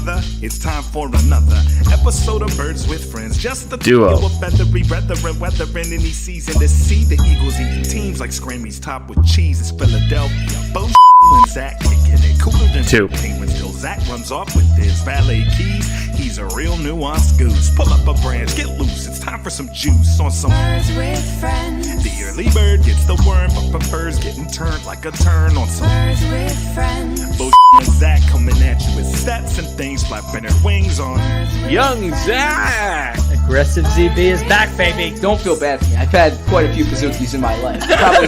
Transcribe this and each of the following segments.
brother. It's time for another episode of Birds with Friends. Just the Duo. of feathery brethren, weathering any season to see the Eagles eating teams like Scrammy's top with cheese. It's Philadelphia. Both and Zach kicking it cooler than Two. Penguins till Zach runs off with his valet keys. He's a real nuanced goose. Pull up a branch, get loose. It's time for some juice on some Birds with Friends. The early bird gets the worm, but prefers getting turned like a turn on some Birds with Friends. bullshit. Zach coming at you with stats and things, flapping their wings on. Young Zach. Aggressive ZB is back, baby. Don't feel bad for me. I've had quite a few Bazookies in my life. Probably.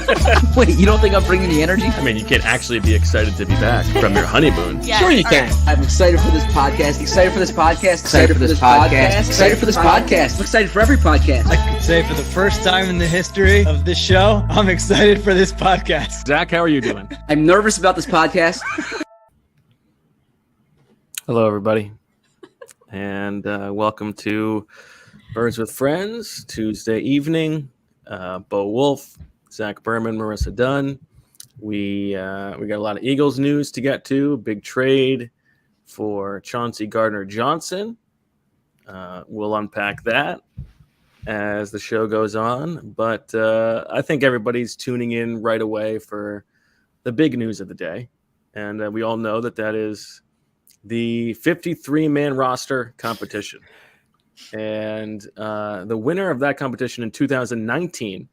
Wait, you don't think I'm bringing the energy? I mean, you can't actually be excited to be back from your honeymoon. Sure you can. I'm excited for this podcast. Excited for this podcast. Excited for this podcast. Excited for this podcast. I'm excited for every podcast. I could say for the first time in the history of this show, I'm excited for this podcast. Zach, how are you doing? I'm nervous about this podcast. Hello, everybody, and welcome to Birds with Friends, Tuesday evening. Bo Wolf, Zach Berman, Marissa Dunn. We got a lot of Eagles news to get to. Big trade for Chauncey Gardner-Johnson. We'll unpack that as the show goes on, but I think everybody's tuning in right away for the big news of the day, and we all know that is the 53-man roster competition. And the winner of that competition in 2019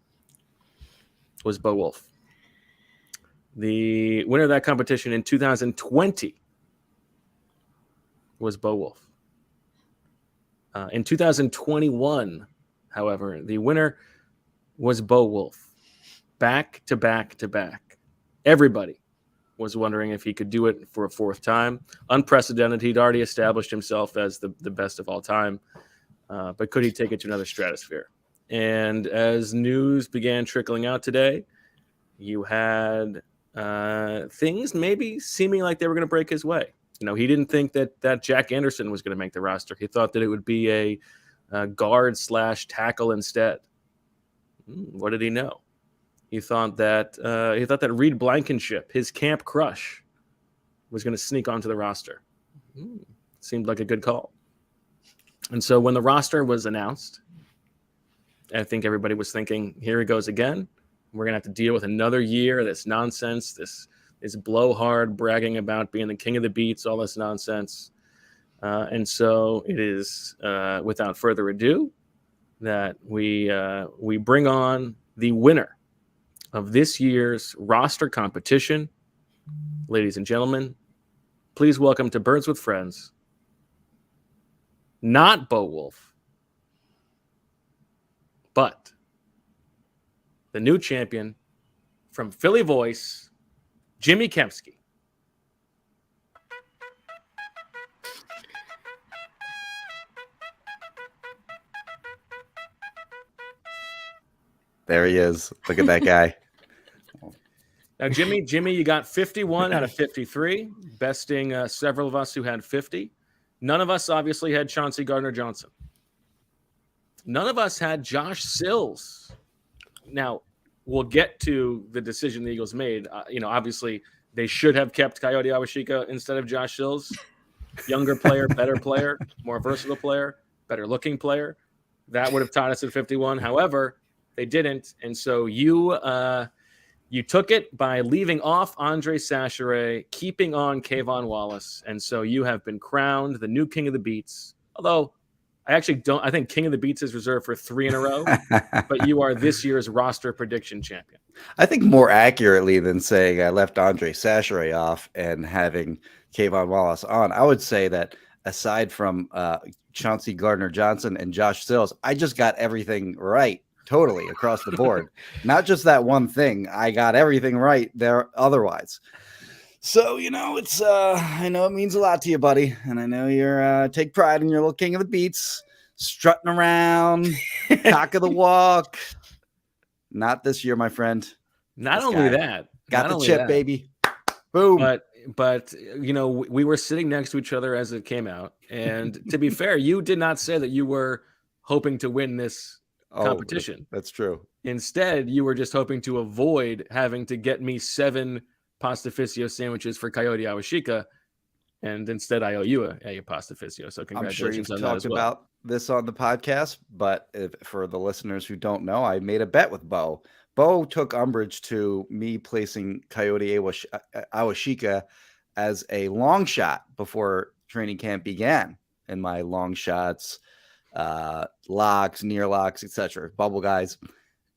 was Bo Wolf. The winner of that competition in 2020 was Bo Wolf. In 2021, however, the winner was Bo Wolf. Back to back to back. Everybody was wondering if he could do it for a fourth time. Unprecedented. He'd already established himself as the best of all time. But could he take it to another stratosphere? And as news began trickling out today, you had things maybe seeming like they were going to break his way. You know, he didn't think that Jack Anderson was going to make the roster. He thought that it would be a guard/tackle instead. What did he know? He thought that Reed Blankenship, his camp crush, was going to sneak onto the roster. Seemed like a good call. And so when the roster was announced, I think everybody was thinking, here he goes again. We're going to have to deal with another year of this nonsense, this blowhard bragging about being the king of the beats, all this nonsense. And so it is, without further ado, that we bring on the winner of this year's roster competition. Ladies and gentlemen, please welcome to Birds with Friends, not Bo Wolf, but the new champion from Philly Voice, Jimmy Kempski. There he is. Look at that guy. Now, Jimmy, you got 51 out of 53, besting several of us who had 50. None of us obviously had Chauncey Gardner-Johnson. None of us had Josh Sills. Now, we'll get to the decision the Eagles made. Obviously, they should have kept Coyote Awashika instead of Josh Sills. Younger player, better player, more versatile player, better looking player. That would have taught us at 51. However, they didn't. And so you took it by leaving off Andre Sacheret, keeping on Kayvon Wallace. And so you have been crowned the new king of the beats. Although I think king of the beats is reserved for 3 in a row, but you are this year's roster prediction champion. I think more accurately than saying I left Andre Sacheret off and having Kayvon Wallace on, I would say that aside from Chauncey Gardner-Johnson and Josh Sills, I just got everything right. Totally across the board. Not just that one thing. I got everything right there otherwise. So, it's I know it means a lot to you, buddy. And I know you're take pride in your little king of the beats, strutting around, cock of the walk. Not this year, my friend. Not only that. Got the chip, baby. Boom. But we were sitting next to each other as it came out. And to be fair, you did not say that you were hoping to win this competition. That's true. Instead, you were just hoping to avoid having to get me 7 Pastificio sandwiches for Coyote Awashika. And instead, I owe you a pasta fizio. So I'm congratulations sure you've on that talked as well. about this on the podcast, but for the listeners who don't know, I made a bet with Bo. Bo took umbrage to me placing Coyote Awashika as a long shot before training camp began in my long shots, locks, near locks, etc. Bubble guys.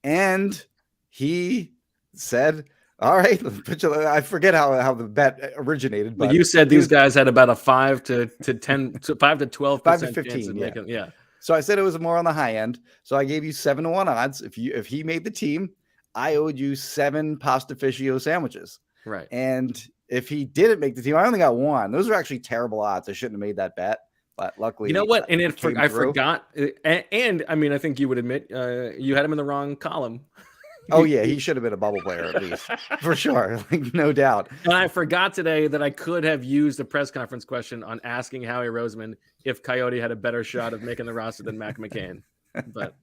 And he said, all right, I forget how the bet originated, but you said these guys had about a 5 to 10 to 5 to 12% 5 to chance 15, of yeah. making, yeah. So I said it was more on the high end. So I gave you 7-1 odds. If he made the team, I owed you 7 pastificio sandwiches. Right. And if he didn't make the team, I only got 1. Those are actually terrible odds. I shouldn't have made that bet, but luckily, you know what? And I through. forgot. And I mean, I think you would admit you had him in the wrong column. Oh yeah, he should have been a bubble player at least, for sure, like no doubt. And I forgot today that I could have used a press conference question on asking Howie Roseman if Coyote had a better shot of making the roster than Mac McCain. But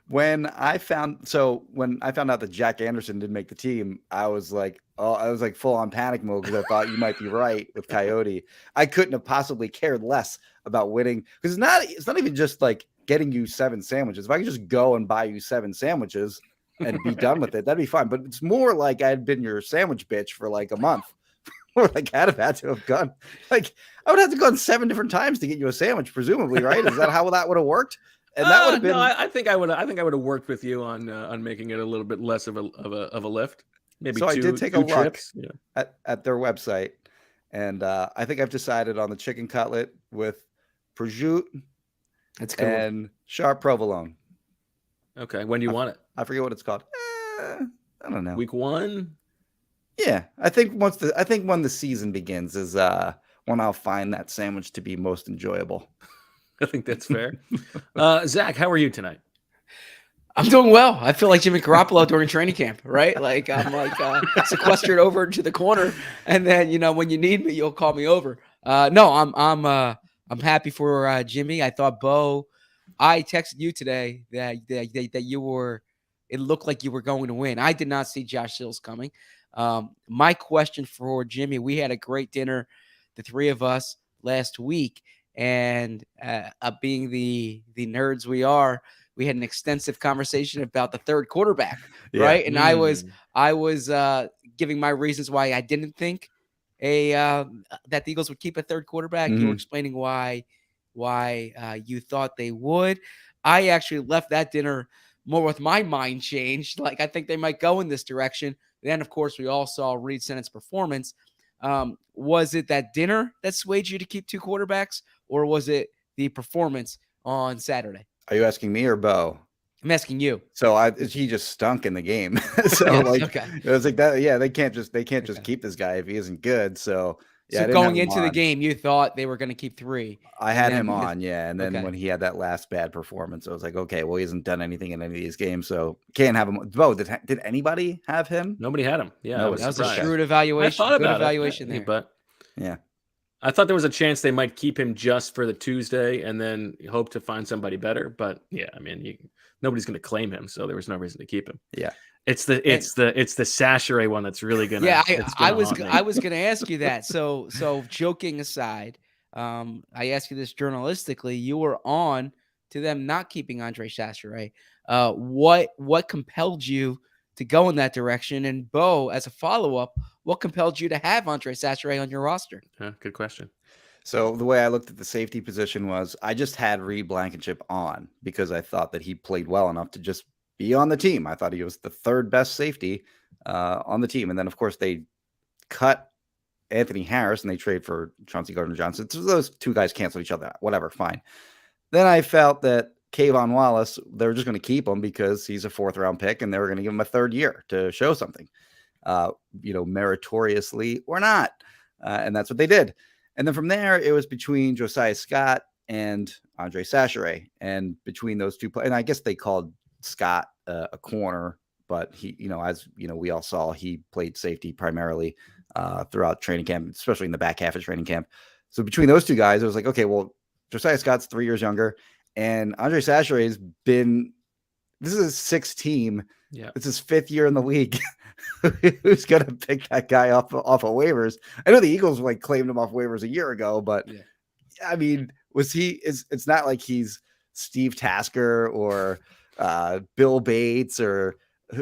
when I found out that Jack Anderson didn't make the team, I was like full on panic mode because I thought you might be right with Coyote. I couldn't have possibly cared less about winning because it's not even just like getting you 7 sandwiches. If I could just go and buy you 7 sandwiches and be done with it, that'd be fine. But it's more like I'd been your sandwich bitch for like a month. Or like I'd have had to have gone, like I would have to go 7 different times to get you a sandwich, presumably, right? Is that how that would have worked? And that would have been. No, I think I would have worked with you on making it a little bit less of a lift. Maybe so. I did take a look trips, at their website, and I think I've decided on the chicken cutlet with prosciutto and sharp provolone. Okay, when do you want it? I forget what it's called. I don't know. Week 1. Yeah, I think when the season begins is when I'll find that sandwich to be most enjoyable. I think that's fair. Zach, how are you tonight? I'm doing well. I feel like Jimmy Garoppolo during training camp, right? Like I'm like sequestered over to the corner, and then when you need me, you'll call me over. No, I'm happy for Jimmy. I thought Bo. I texted you today that you were. It looked like you were going to win. I did not see Josh Sills coming. My question for Jimmy: we had a great dinner, the 3 of us last week, and being the nerds we are, we had an extensive conversation about the third quarterback, right? And I was giving my reasons why I didn't think that the Eagles would keep a third quarterback. You were explaining why you thought they would. I actually left that dinner more with my mind changed. Like, I think they might go in this direction. Then, of course, we all saw Reed Sennett's performance. Was it that dinner that swayed you to keep 2 quarterbacks, or was it the performance on Saturday? Are you asking me or Bo? I'm asking you. So he just stunk in the game. So it was like that. Yeah, they can't just keep this guy if he isn't good. So yeah. So going into the game, you thought they were going to keep 3. I had him on, yeah. And then when he had that last bad performance, I was like, okay, well, he hasn't done anything in any of these games, so can't have him. Bo, did anybody have him? Nobody had him. Yeah, that was a shrewd evaluation. I thought Good about evaluation it, there. but yeah. I thought there was a chance they might keep him just for the Tuesday and then hope to find somebody better. But yeah, I mean, nobody's going to claim him, so there was no reason to keep him. Yeah, it's the Sasheray one that's really gonna. Yeah, I was going to ask you that. So joking aside, I ask you this journalistically. You were on to them not keeping Andre Sasheray. What compelled you to go in that direction? And Bo, as a follow-up, what compelled you to have Andre Sasheray on your roster? Good question. So the way I looked at the safety position was I just had Reed Blankenship on because I thought that he played well enough to just be on the team. I thought he was the 3rd best safety on the team. And then, of course, they cut Anthony Harris and they trade for Chauncey Gardner-Johnson. So those 2 guys cancel each other out. Whatever, fine. Then I felt that Kayvon Wallace, they were just going to keep him because he's a 4th-round pick and they were going to give him a 3rd year to show something, meritoriously or not. And that's what they did. And then from there, it was between Josiah Scott and Andre Sasheray. And between those 2 players, and I guess they called Scott a corner, but he, as we all saw, he played safety primarily throughout training camp, especially in the back half of training camp. So between those 2 guys, it was like, okay, well, Josiah Scott's 3 years younger, and Andre Sasheray this is his 6th team. Yeah. It's his 5th year in the league. who's going to pick that guy off of waivers? I know the Eagles like claimed him off waivers a year ago, but I mean, it's not like he's Steve Tasker or Bill Bates or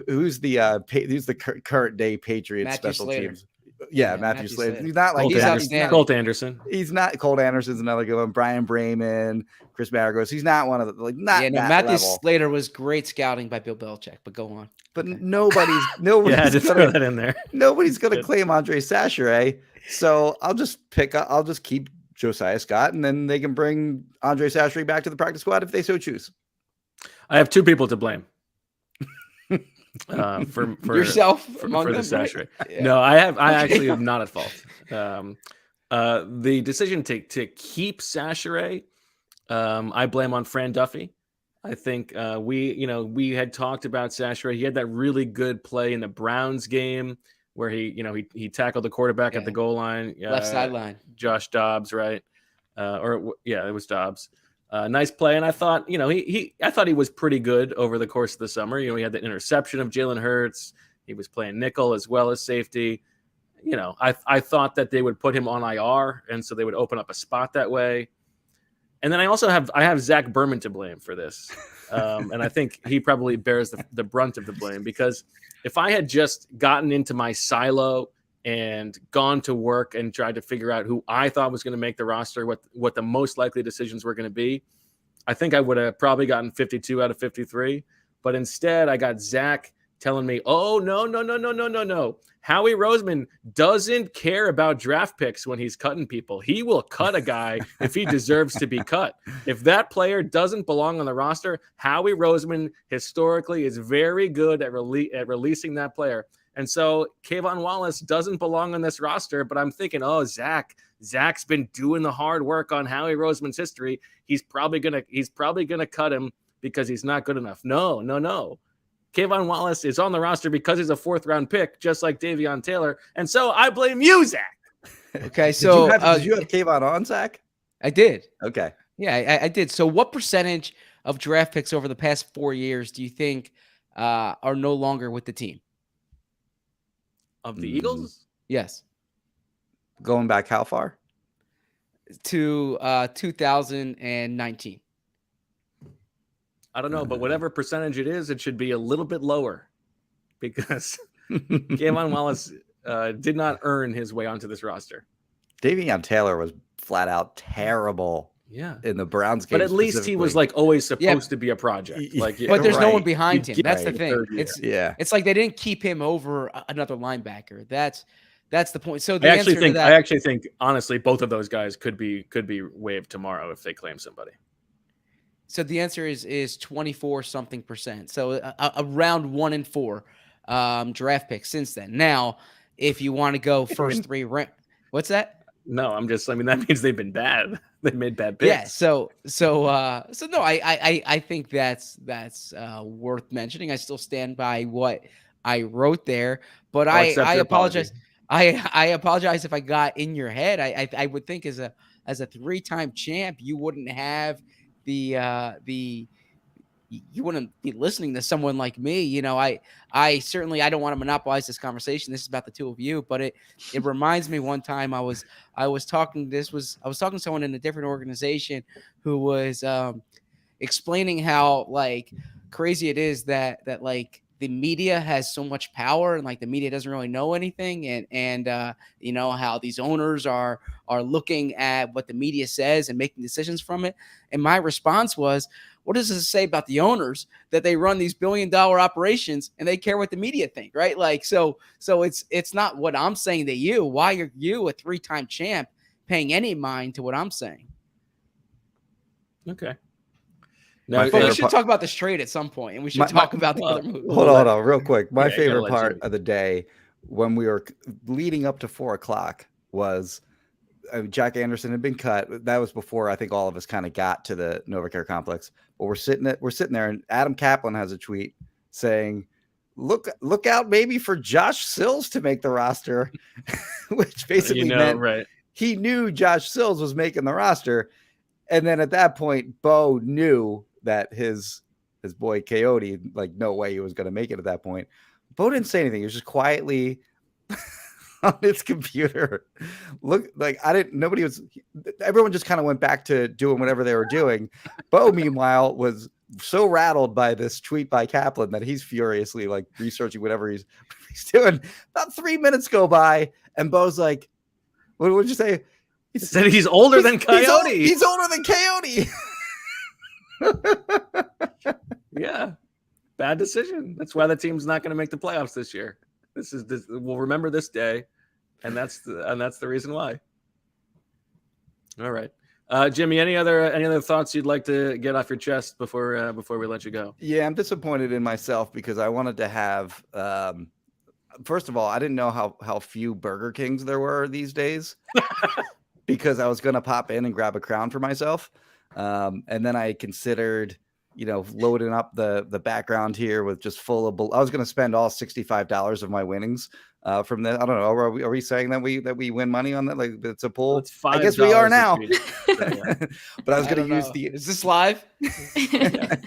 who's the current day Patriots Matthew special Slater. teams. Yeah, Matthew Slater. He's not like Colt Anderson. He's not. Colt Anderson's another good one. Brian Brayman, Chris Maragos. He's not one of the not. Matthew level. Slater was great scouting by Bill Belichick. But go on. But nobody's yeah, just throw that in there. Nobody's gonna claim Andre Sacheret. So I'll just keep Josiah Scott, and then they can bring Andre Sacheret back to the practice squad if they so choose. I have two people to blame. For yourself for the Sacheret. Right? Yeah. No, I actually am not at fault. The decision to keep Sacheret, I blame on Fran Duffy. I think we had talked about Sacheret. He had that really good play in the Browns game where he tackled the quarterback at the goal line, left sideline. Josh Dobbs, right? It was Dobbs. Nice play, and I thought, I thought he was pretty good over the course of the summer. He had the interception of Jalen Hurts. He was playing nickel as well as safety. I thought that they would put him on IR, and so they would open up a spot that way. And then I have Zach Berman to blame for this, and I think he probably bears the brunt of the blame, because if I had just gotten into my silo and gone to work and tried to figure out who I thought was going to make the roster, what the most likely decisions were going to be, I think I would have probably gotten 52 out of 53. But instead, I got Zach telling me, oh, no. Howie Roseman doesn't care about draft picks when he's cutting people. He will cut a guy if he deserves to be cut. If that player doesn't belong on the roster, Howie Roseman historically is very good at releasing that player. And so Kayvon Wallace doesn't belong on this roster, but I'm thinking, Zach's been doing the hard work on Howie Roseman's history. He's probably gonna cut him because he's not good enough. No. Kayvon Wallace is on the roster because he's a 4th-round pick, just like Davion Taylor. And so I blame you, Zach. Okay, so did you have Kayvon on, Zach? I did. Okay. Yeah, I did. So what percentage of draft picks over the past 4 years do you think are no longer with the team? Of the Eagles? Yes. Going back how far? To 2019. I don't know, but whatever percentage it is, it should be a little bit lower, because Kayvon Wallace did not earn his way onto this roster. Davion Taylor was flat out terrible. Yeah, in the Browns game, but at least he was like always supposed to be a project. Like, but there's no one behind him. That's the thing. It's like they didn't keep him over another linebacker. That's the point. So I actually think honestly, both of those guys could be waived tomorrow if they claim somebody. So the answer is 24% So around 1 in 4 draft picks since then. Now, if you want to go first 3 round, what's that? No, that means they've been bad. They made bad picks. Yeah. So no, I think that's worth mentioning. I still stand by what I wrote there, but I apologize. I apologize if I got in your head. I would think as a 3-time champ, you wouldn't have you wouldn't be listening to someone like me. I certainly, I don't want to monopolize this conversation. This is about the two of you, but it reminds me one time I was talking to someone in a different organization who was explaining how like crazy it is that like the media has so much power and like the media doesn't really know anything. And how these owners are looking at what the media says and making decisions from it. And my response was, what does this say about the owners that they run these billion-dollar operations and they care what the media think, right? Like, so it's not what I'm saying to you. Why are you, a 3-time champ, paying any mind to what I'm saying? Okay. But we should talk about this trade at some point, and we should talk about the other moves. Hold on, real quick. My favorite part of the day when we were leading up to 4:00 was Jack Anderson had been cut. That was before I think all of us kind of got to the NovaCare complex. But we're sitting there, and Adam Kaplan has a tweet saying, "Look out, maybe for Josh Sills to make the roster," which basically meant he knew Josh Sills was making the roster. And then at that point, Bo knew that his boy Coyote, like, no way he was going to make it at that point. Bo didn't say anything. He was just quietly on his computer. Look, like everyone just kind of went back to doing whatever they were doing. Bo, meanwhile, was so rattled by this tweet by Kaplan that he's furiously like researching whatever he's doing. About 3 minutes go by, and Bo's like, what would you say? He said he's older than Coyote. He's older than Coyote. Yeah. Bad decision. That's why the team's not going to make the playoffs this year. We'll remember this day, and that's the reason why. All right. Jimmy, any other thoughts you'd like to get off your chest before we let you go? Yeah, I'm disappointed in myself because I wanted to have first of all, I didn't know how few Burger Kings there were these days because I was going to pop in and grab a crown for myself. And then I considered, loading up the background here with just full of I was going to spend all $65 of my winnings from that. I don't know. Are we saying that we win money on that? Like it's a pool? Well, it's $5 I guess we are now. Yeah. But I was going to use Is this live? I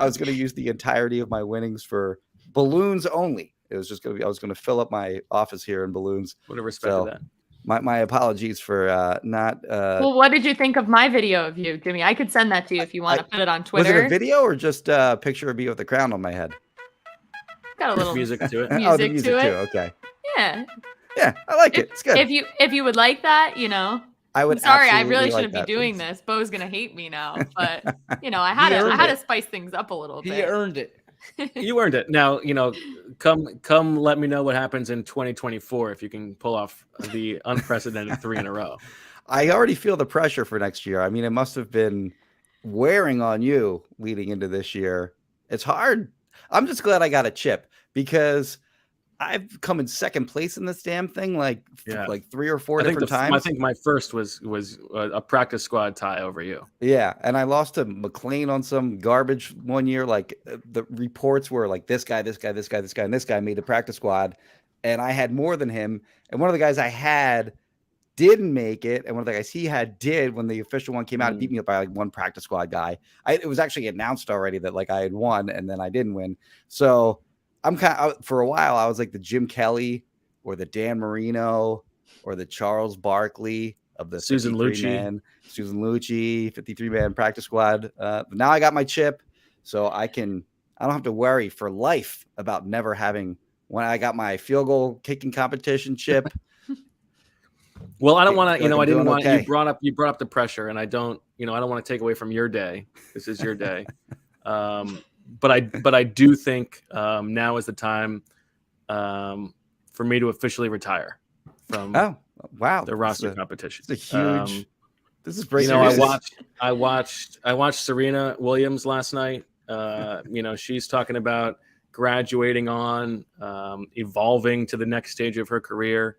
was going to use the entirety of my winnings for balloons only. It was just I was going to fill up my office here in balloons. Would have respected that. My apologies for not. Well, what did you think of my video of you, Jimmy? I could send that to you if you want to put it on Twitter. Was it a video or just a picture of me with the crown on my head? Got a little music to it. Oh, the music too. Okay. Yeah. Yeah, I like it. It's good. If you would like that, I would. I'm sorry, I absolutely really like shouldn't that, be doing please. this. Bo's gonna hate me now, but I had to spice things up a little bit. He earned it. You earned it. Now, come let me know what happens in 2024 if you can pull off the unprecedented 3 in a row. I already feel the pressure for next year. I mean, it must have been wearing on you leading into this year. It's hard. I'm just glad I got a chip because I've come in second place in this damn thing like 3 or 4 different times. I think my first was a practice squad tie over you. Yeah, and I lost to McLean on some garbage one year. Like the reports were like this guy, and this guy made the practice squad, and I had more than him. And one of the guys I had didn't make it, and one of the guys he had did. When the official one came out, it beat me up by like one practice squad guy. It was actually announced already that like I had won, and then I didn't win. So I'm kind of, for a while, I was like the Jim Kelly or the Dan Marino or the Charles Barkley of the Susan Lucci, 53-man practice squad. Now I got my chip, so I don't have to worry for life about never having when I got my field goal kicking competition chip. Well, I don't want to, I didn't want, okay. you brought up the pressure, and I don't want to take away from your day. This is your day. But I do think now is the time for me to officially retire from the roster competition. It's a huge. This is breaking news. I watched Serena Williams last night. She's talking about graduating on, evolving to the next stage of her career.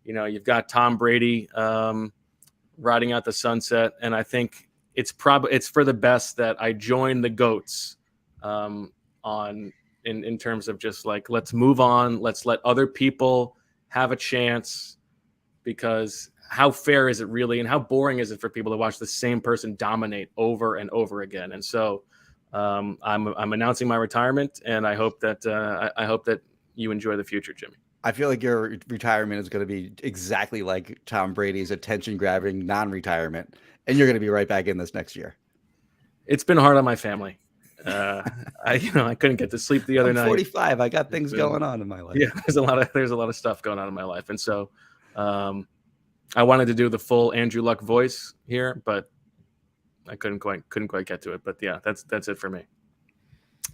You've got Tom Brady riding out the sunset, and I think it's for the best that I join the GOATs. In terms of just like, let's move on. Let's let other people have a chance, because how fair is it really? And how boring is it for people to watch the same person dominate over and over again? And so I'm announcing my retirement, and I hope that you enjoy the future, Jimmy. I feel like your retirement is going to be exactly like Tom Brady's attention-grabbing non-retirement, and you're going to be right back in this next year. It's been hard on my family. I couldn't get to sleep the other night. 45. I got things going on in my life. Yeah, there's a lot of stuff going on in my life, and so I wanted to do the full Andrew Luck voice here, but I couldn't quite get to it. But yeah, that's it for me.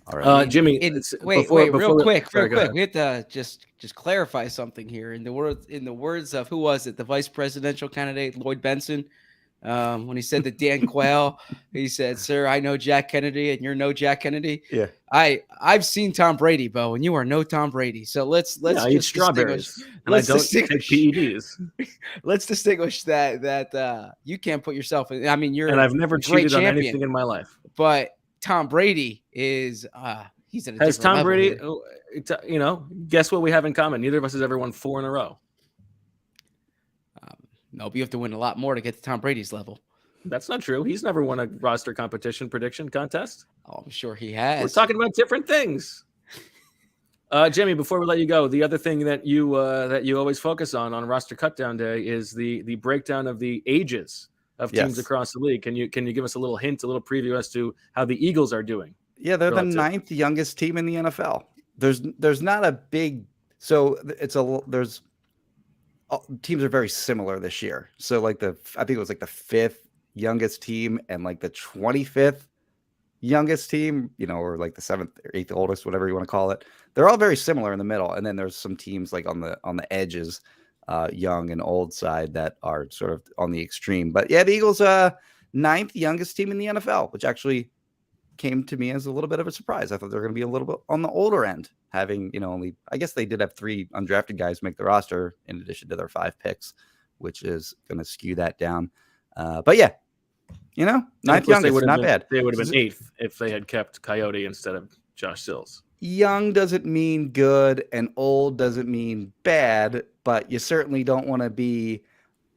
All right, Jimmy. Real quick. We have to just clarify something here. In the words of who was it? The vice presidential candidate Lloyd Benson. When he said to Dan Quayle, he said, "Sir, I know Jack Kennedy, and you're no Jack Kennedy." Yeah, I've seen Tom Brady, Bo, and you are no Tom Brady. So let's I eat strawberries, and I don't take PEDs. Let's distinguish that you can't put yourself in. I mean, and I've never cheated on anything in my life. But Tom Brady is he's at a Has Tom Brady? Here. Guess what we have in common? Neither of us has ever won 4 in a row. No, but you have to win a lot more to get to Tom Brady's level. That's not true. He's never won a roster competition prediction contest. Oh, I'm sure he has. We're talking about different things. Jimmy, before we let you go, the other thing that you always focus on roster cutdown day is the breakdown of the ages of teams Yes. across the league. Can you give us a little hint, a little preview as to how the Eagles are doing? Yeah, they're relative? the 9th youngest team in the NFL. There's not a big there's teams are very similar this year. So like I think it was like the 5th youngest team and like the 25th youngest team, or like the 7th or 8th oldest, whatever you want to call it. They're all very similar in the middle. And then there's some teams like on the edges, young and old side that are sort of on the extreme. But yeah, the Eagles 9th youngest team in the NFL, which actually came to me as a little bit of a surprise. I thought they were going to be a little bit on the older end, having, only, I guess they did have 3 undrafted guys make the roster in addition to their 5 picks, which is going to skew that down. But yeah, 9th youngest, not bad. They would have been 8th if they had kept Coyote instead of Josh Sills. Young doesn't mean good and old doesn't mean bad, but you certainly don't want to be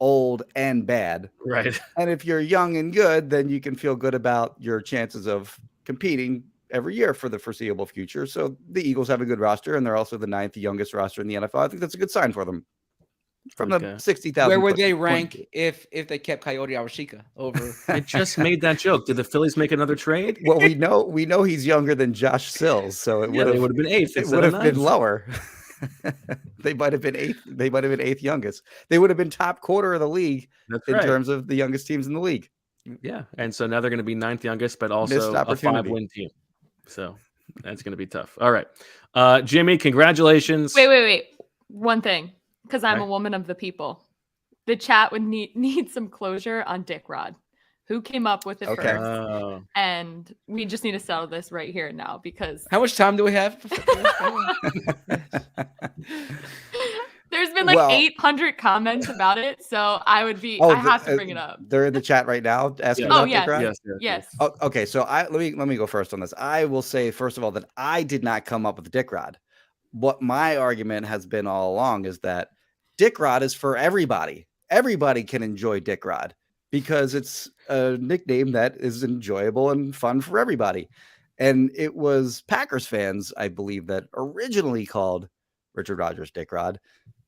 old and bad. Right. And if you're young and good, then you can feel good about your chances of competing every year for the foreseeable future. So the Eagles have a good roster, and they're also the 9th youngest roster in the NFL. I think that's a good sign for them. From the 60,000. Where would they rank if they kept Coyote Awashika over? I just made that joke. Did the Phillies make another trade? Well, we know he's younger than Josh Sills, so they would have been 8th. It would have been lower. They might have been 8th. They might have been 8th youngest. They would have been top quarter of the league terms of the youngest teams in the league. Yeah, and so now they're going to be 9th youngest, but also a 5-win team. So that's going to be tough. All right, Jimmy, congratulations. Wait. One thing, because I'm a woman of the people. The chat would need some closure on Dick Rod. Who came up with it first? And we just need to settle this right here and now because how much time do we have? There's been 800 comments about it, so I have to bring it up. They're in the chat right now asking about Dick Rod? Yes. Oh, okay, so let me go first on this. I will say first of all that I did not come up with Dick Rod. What my argument has been all along is that Dick Rod is for everybody. Everybody can enjoy Dick Rod because it's a nickname that is enjoyable and fun for everybody. And it was Packers fans, I believe, that originally called Richard Rodgers Dick Rod.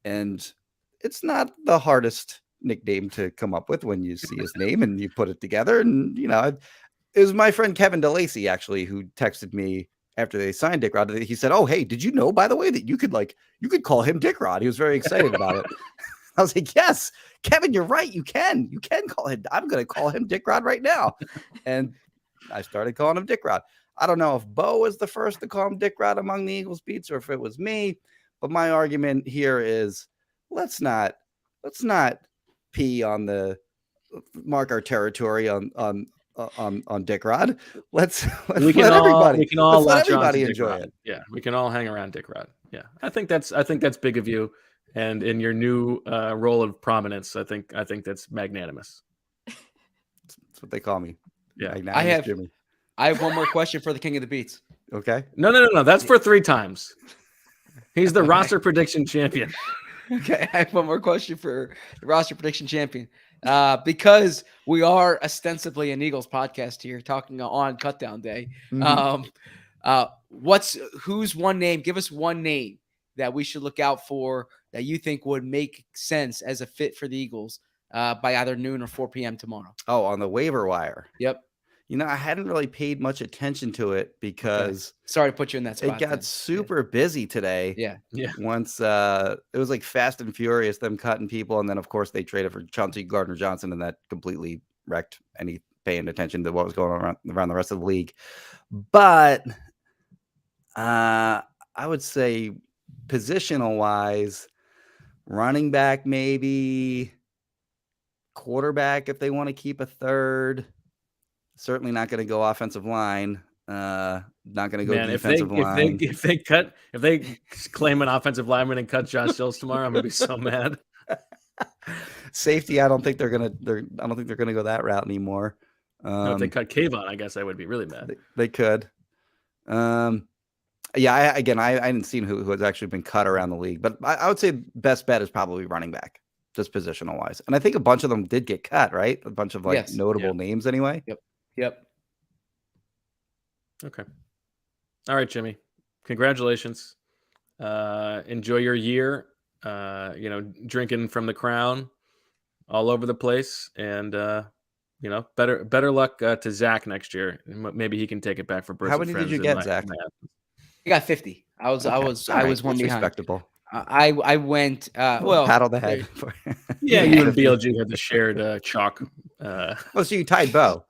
And it's not the hardest nickname to come up with when you see his name and you put it together. And, it was my friend Kevin DeLacy, actually, who texted me after they signed Dick Rod. He said, "Oh, hey, did you know, by the way, that you could call him Dick Rod?" He was very excited about it. I was like, "Yes, Kevin, you're right. You can call him. I'm going to call him Dick Rod right now." And I started calling him Dick Rod. I don't know if Bo was the first to call him Dick Rod among the Eagles beats or if it was me. But my argument here is let's not mark our territory on Dick Rod. Let's let everybody enjoy it. Yeah, we can all hang around Dick Rod. Yeah, I think that's big of you, and in your new role of prominence, I think that's magnanimous. That's what they call me. Yeah, Jimmy. I have one more question for the King of the Beats. Okay. No. That's for 3 times. He's the roster prediction champion. Okay, I have one more question for the roster prediction champion. Because we are ostensibly an Eagles podcast here, talking on Cutdown Day. Mm-hmm. Who's one name? Give us one name that we should look out for that you think would make sense as a fit for the Eagles by either noon or 4 p.m. tomorrow. Oh, on the waiver wire. Yep. I hadn't really paid much attention to it because sorry to put you in that spot. It got super busy today. Yeah. Once it was like fast and furious, them cutting people, and then of course they traded for Chauncey Gardner-Johnson, and that completely wrecked any paying attention to what was going on around the rest of the league. But I would say positional wise, running back maybe, quarterback if they want to keep a third. Certainly not going to go offensive line. Not going to go defensive line. If they claim an offensive lineman and cut Josh Sills tomorrow, I'm going to be so mad. Safety, I don't think they're going to go that route anymore. If they cut Kayvon, I guess I would be really mad. They could. I hadn't seen who has actually been cut around the league, but I would say best bet is probably running back, just positional wise. And I think a bunch of them did get cut, right? A bunch of notable names anyway. Yep. Okay. All right, Jimmy. Congratulations. Enjoy your year. Drinking from the crown all over the place, and better luck to Zach next year. Maybe he can take it back for Birds How with many Friends did you in get, my- Zach? my absence. I got 50. I was Okay. one It's all right. It's behind. respectable. I went Pat on the head. Yeah, you and BLG had the shared chalk. Oh, so you tied Bo.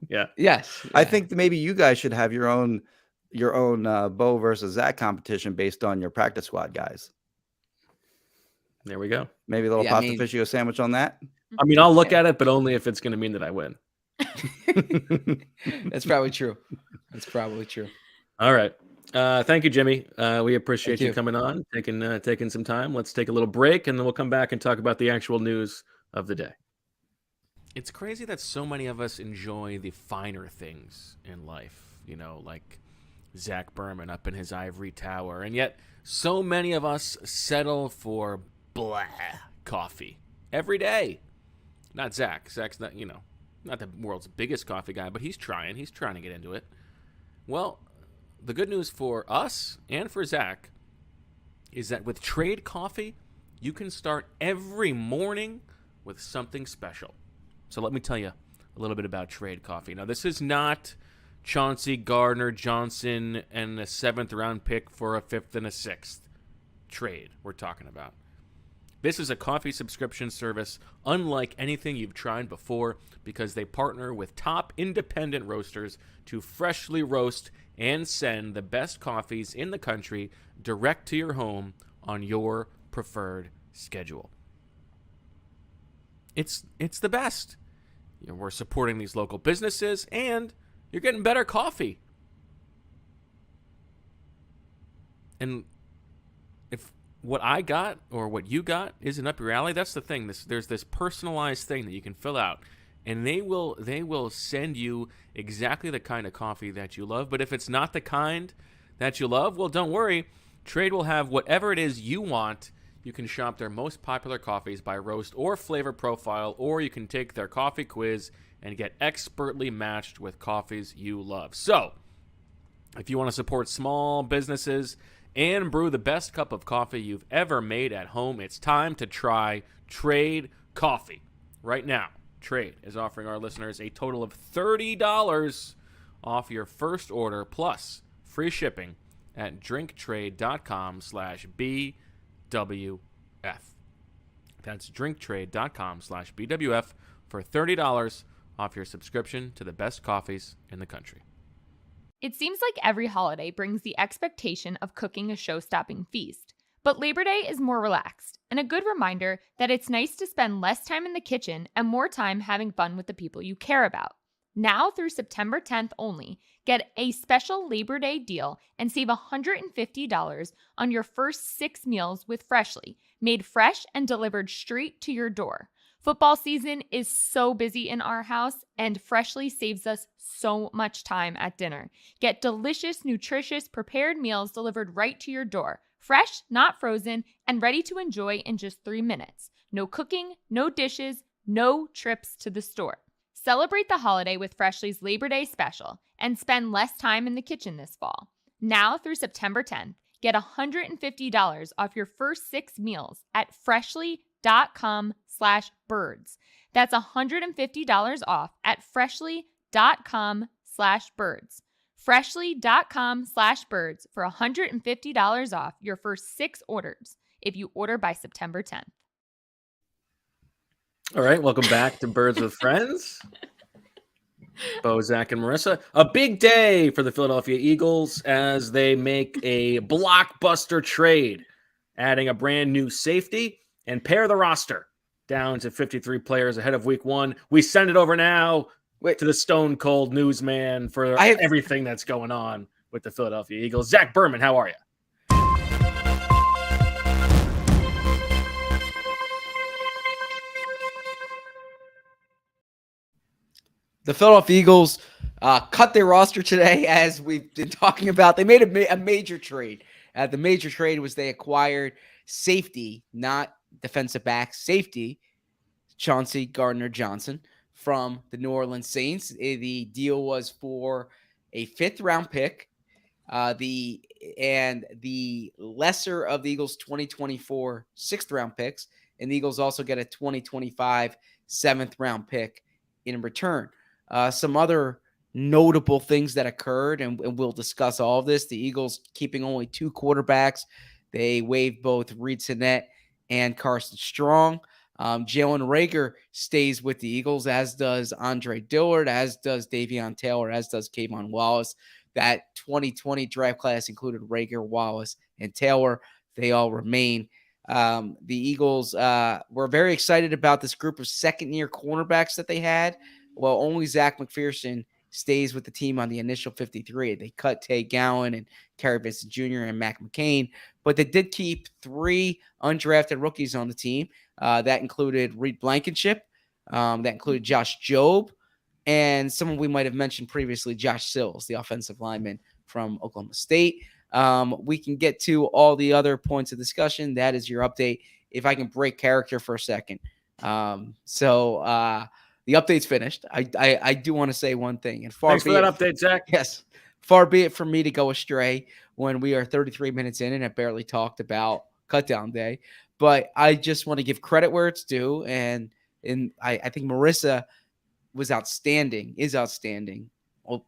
Yeah. Yes. I think that maybe you guys should have your own Bo versus Zach competition based on your practice squad guys. There we go. Maybe a little pasta fiscio sandwich on that. I mean, I'll look at it, but only if it's going to mean that I win. That's probably true. That's probably true. All right. Thank you, Jimmy. We appreciate Thank you coming on, taking some time. Let's take a little break, and then we'll come back and talk about the actual news of the day. It's crazy that so many of us enjoy the finer things in life, like Zach Berman up in his ivory tower, and yet so many of us settle for blah coffee every day. Not Zach. Zach's not, not the world's biggest coffee guy, but he's trying. He's trying to get into it. Well, the good news for us and for Zach is that with Trade Coffee, you can start every morning with something special. So let me tell you a little bit about Trade Coffee. Now, this is not Chauncey Gardner-Johnson and a 7th-round pick for a 5th and a 6th trade we're talking about. This is a coffee subscription service unlike anything you've tried before because they partner with top independent roasters to freshly roast and send the best coffees in the country direct to your home on your preferred schedule. It's the best. We're supporting these local businesses, and you're getting better coffee. And if what I got or what you got isn't up your alley, that's the thing. There's this personalized thing that you can fill out, and they will send you exactly the kind of coffee that you love. But if it's not the kind that you love, well, don't worry. Trade will have whatever it is you want. You can shop their most popular coffees by roast or flavor profile, or you can take their coffee quiz and get expertly matched with coffees you love. So, if you want to support small businesses and brew the best cup of coffee you've ever made at home, it's time to try Trade Coffee. Right now, Trade is offering our listeners a total of $30 off your first order plus free shipping at drinktrade.com/BWF. That's drinktrade.com/BWF for $30 off your subscription to the best coffees in the country. It seems like every holiday brings the expectation of cooking a show-stopping feast. But Labor Day is more relaxed, and a good reminder that it's nice to spend less time in the kitchen and more time having fun with the people you care about. Now through September 10th only, get a special Labor Day deal and save $150 on your first 6 meals with Freshly, made fresh and delivered straight to your door. Football season is so busy in our house, and Freshly saves us so much time at dinner. Get delicious, nutritious, prepared meals delivered right to your door. Fresh, not frozen, and ready to enjoy in just 3 minutes. No cooking, no dishes, no trips to the store. Celebrate the holiday with Freshly's Labor Day special and spend less time in the kitchen this fall. Now through September 10th, get $150 off your first 6 meals at freshly.com/birds. That's $150 off at freshly.com/birds. Freshly.com/birds for $150 off your first 6 orders if you order by September 10th. All right, welcome back to Birds with Friends. Bo, Zach, and Marissa. A big day for the Philadelphia Eagles as they make a blockbuster trade, adding a brand new safety and pare the roster down to 53 players ahead of week 1. We send it over now to the Stone Cold Newsman for everything that's going on with the Philadelphia Eagles. Zach Berman, how are you? The Philadelphia Eagles cut their roster today, as we've been talking about. They made a major trade. The major trade was they acquired safety, not defensive back, safety, Chauncey Gardner-Johnson from the New Orleans Saints. The deal was for a 5th-round pick The lesser of the Eagles' 2024 6th-round picks, and the Eagles also get a 2025 7th-round pick in return. Some other notable things that occurred, and we'll discuss all of this. The Eagles keeping only 2 quarterbacks. They waived both Reed Sinnett and Carson Strong. Jalen Reagor stays with the Eagles, as does Andre Dillard, as does Davion Taylor, as does Kayvon Wallace. That 2020 draft class included Reagor, Wallace, and Taylor. They all remain. The Eagles were very excited about this group of second-year cornerbacks that they had. Well, only Zach McPherson stays with the team on the initial 53. They cut Tay Gowan and Kerry Vincent Jr. and Mac McCain, but they did keep 3 undrafted rookies on the team. That included Reed Blankenship, that included Josh Jobe, and someone we might have mentioned previously, Josh Sills, the offensive lineman from Oklahoma State. We can get to all the other points of discussion. That is your update. If I can break character for a second. The update's finished. I do want to say one thing. And thanks for that update, Zach. Yes. Far be it from me to go astray when we are 33 minutes in and have barely talked about cutdown day. But I just want to give credit where it's due. And I think Marissa is outstanding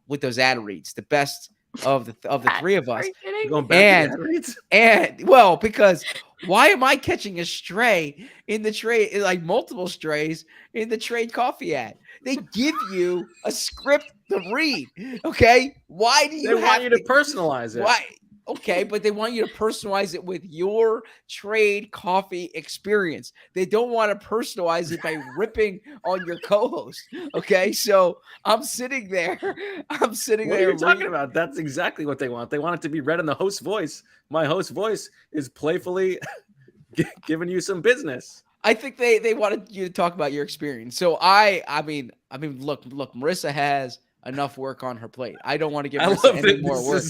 with those ad reads. The best of the 3 of us. Going back to ad reads? And well, because why am I catching a stray in the trade, like multiple strays in the trade coffee ad? They give you a script to read. Okay. Why do you want you to personalize it? Why? Okay, but they want you to personalize it with your trade coffee experience. They don't want to personalize it by ripping on your co-host. Okay, so I'm sitting there. What are you talking about? That's exactly what they want. They want it to be read in the host's voice. My host's voice is playfully giving you some business. I think they wanted you to talk about your experience. So I mean, look, Marissa has enough work on her plate. I don't want to give Marissa any more work.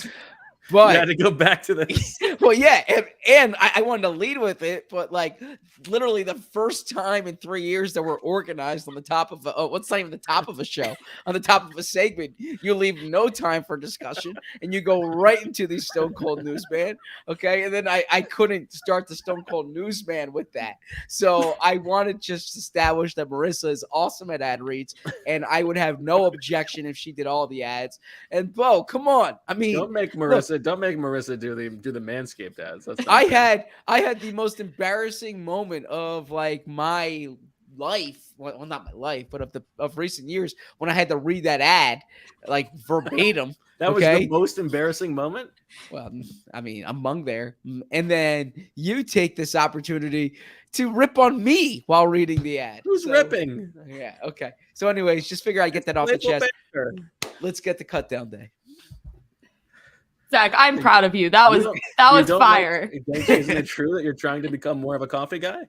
But you had to go back to this. Well, yeah, and I wanted to lead with it, but like literally the first time in 3 years that we're organized on the top of what's not even the top of a show, on the top of a segment, you leave no time for discussion and you go right into the Stone Cold Newsman. Okay, and then I couldn't start the Stone Cold Newsman with that, so I wanted to just establish that Marissa is awesome at ad reads, and I would have no objection if she did all the ads. And Bo, come on, I mean, don't make Marissa do the Manscaped ads. I had the most embarrassing moment of like my life. Well, not my life, but of recent years when I had to read that ad like verbatim. That was the most embarrassing moment? Well, I mean, among there. And then you take this opportunity to rip on me while reading the ad. Who's ripping? Yeah, okay. So anyways, just figure I get that off the chest. Let's get the cut-down day. Zach, I'm proud of you. That was fire. Isn't it true that you're trying to become more of a coffee guy?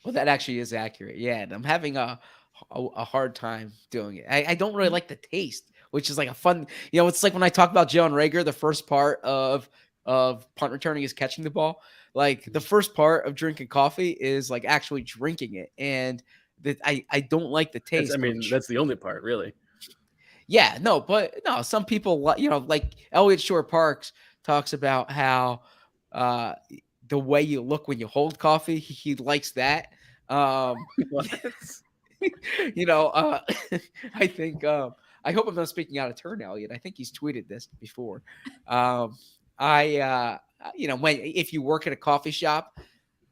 Well, that actually is accurate. Yeah, and I'm having a hard time doing it. I don't really like the taste, which is like a fun, it's like when I talk about Jalen Reagor, the first part of punt returning is catching the ball. Like the first part of drinking coffee is like actually drinking it. And that I don't like the taste. That's the only part, really. Yeah, some people, like Elliot Shore Parks talks about how the way you look when you hold coffee, he likes that. I think, I hope I'm not speaking out of turn, Elliot. I think he's tweeted this before. If you work at a coffee shop,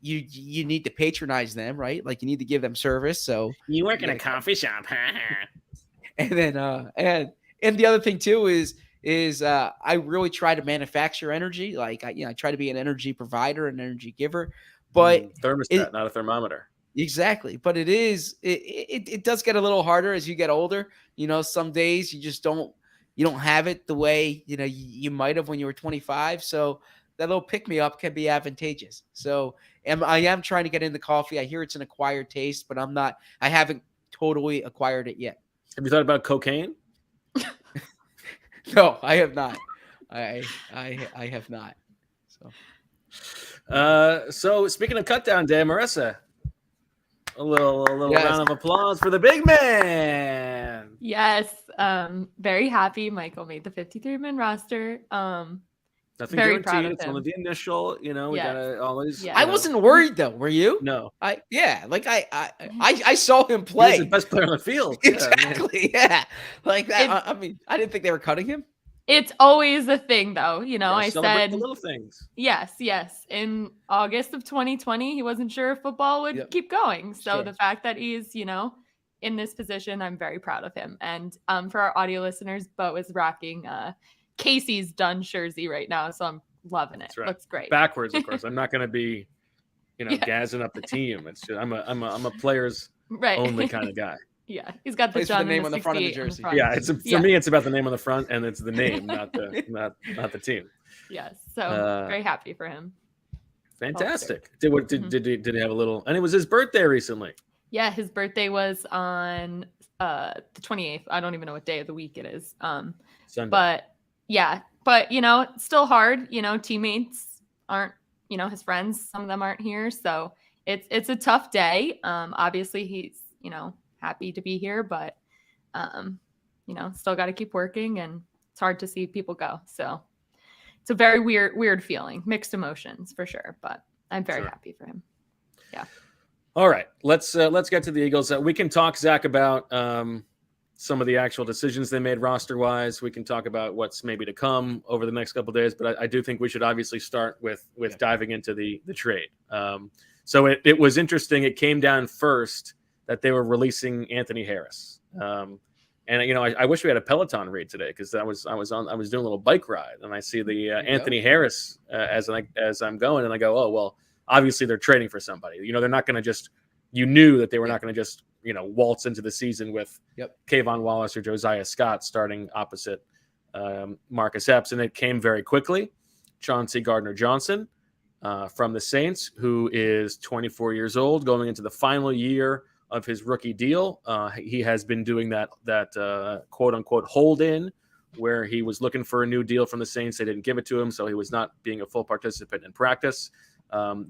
you need to patronize them, right? Like you need to give them service. So you work in a coffee shop. And then, and the other thing too is I really try to manufacture energy. Like I try to be an energy provider, an energy giver, but thermostat, not a thermometer. Exactly. But it does get a little harder as you get older. Some days you just don't have it the way, you might have when you were 25. So that little pick me up can be advantageous. So I am trying to get into coffee. I hear it's an acquired taste, but I haven't totally acquired it yet. Have you thought about cocaine? No, I have not. I have not. So speaking of cutdown day, Marissa, a little round of applause for the big man. Yes. Very happy Michael made the 53-man roster. Nothing Very proud guaranteed. of It's him. only the initial. You know, we Yes. gotta always. Yes. I wasn't worried though. Were you? No, I saw him he was play. the best player on the field. Yeah, man. Exactly. Yeah. Like that. I mean, I didn't think they were cutting him. It's always a thing, though. You know, Gotta I celebrate said the little things. yes. In August of 2020, he wasn't sure if football would keep going. So Sure. the fact that he's, in this position, I'm very proud of him. And for our audio listeners, Bo is rocking Casey's done jersey right now, so I'm loving it. That's right. Looks great. Backwards, of course. I'm not gonna be, gassing up the team. It's just I'm a players right. only kind of guy. Yeah, he's got the Plays for the John name and on the front of the 68 on jersey. front. Yeah, for me, it's about the name on the front, and it's the name, not the team. Yes, so very happy for him. Fantastic. Did he have a little? And it was his birthday recently. Yeah, his birthday was on the 28th. I don't even know what day of the week it is. Sunday. But it's still hard. Teammates aren't, his friends. Some of them aren't here, so it's a tough day. Obviously he's happy to be here, but still got to keep working, and it's hard to see people go. So it's a very weird feeling, mixed emotions for sure. But I'm very happy for him. Yeah. All right, let's get to the Eagles. We can talk, Zach, about some of the actual decisions they made roster-wise. We can talk about what's maybe to come over the next couple of days, but I do think we should obviously start with diving into the trade. So it was interesting. It came down first that they were releasing Anthony Harris, and I wish we had a Peloton read today, because I was doing a little bike ride, and I see the Anthony Harris as I'm going, and I go, oh well. Obviously, they're trading for somebody. They're not going to just. You knew that they were not going to just waltz into the season with Kayvon Wallace or Josiah Scott starting opposite Marcus Epps, and it came very quickly. Chauncey Gardner-Johnson from the Saints, who is 24 years old, going into the final year of his rookie deal. He has been doing that quote unquote hold in, where he was looking for a new deal from the Saints. They didn't give it to him, so he was not being a full participant in practice.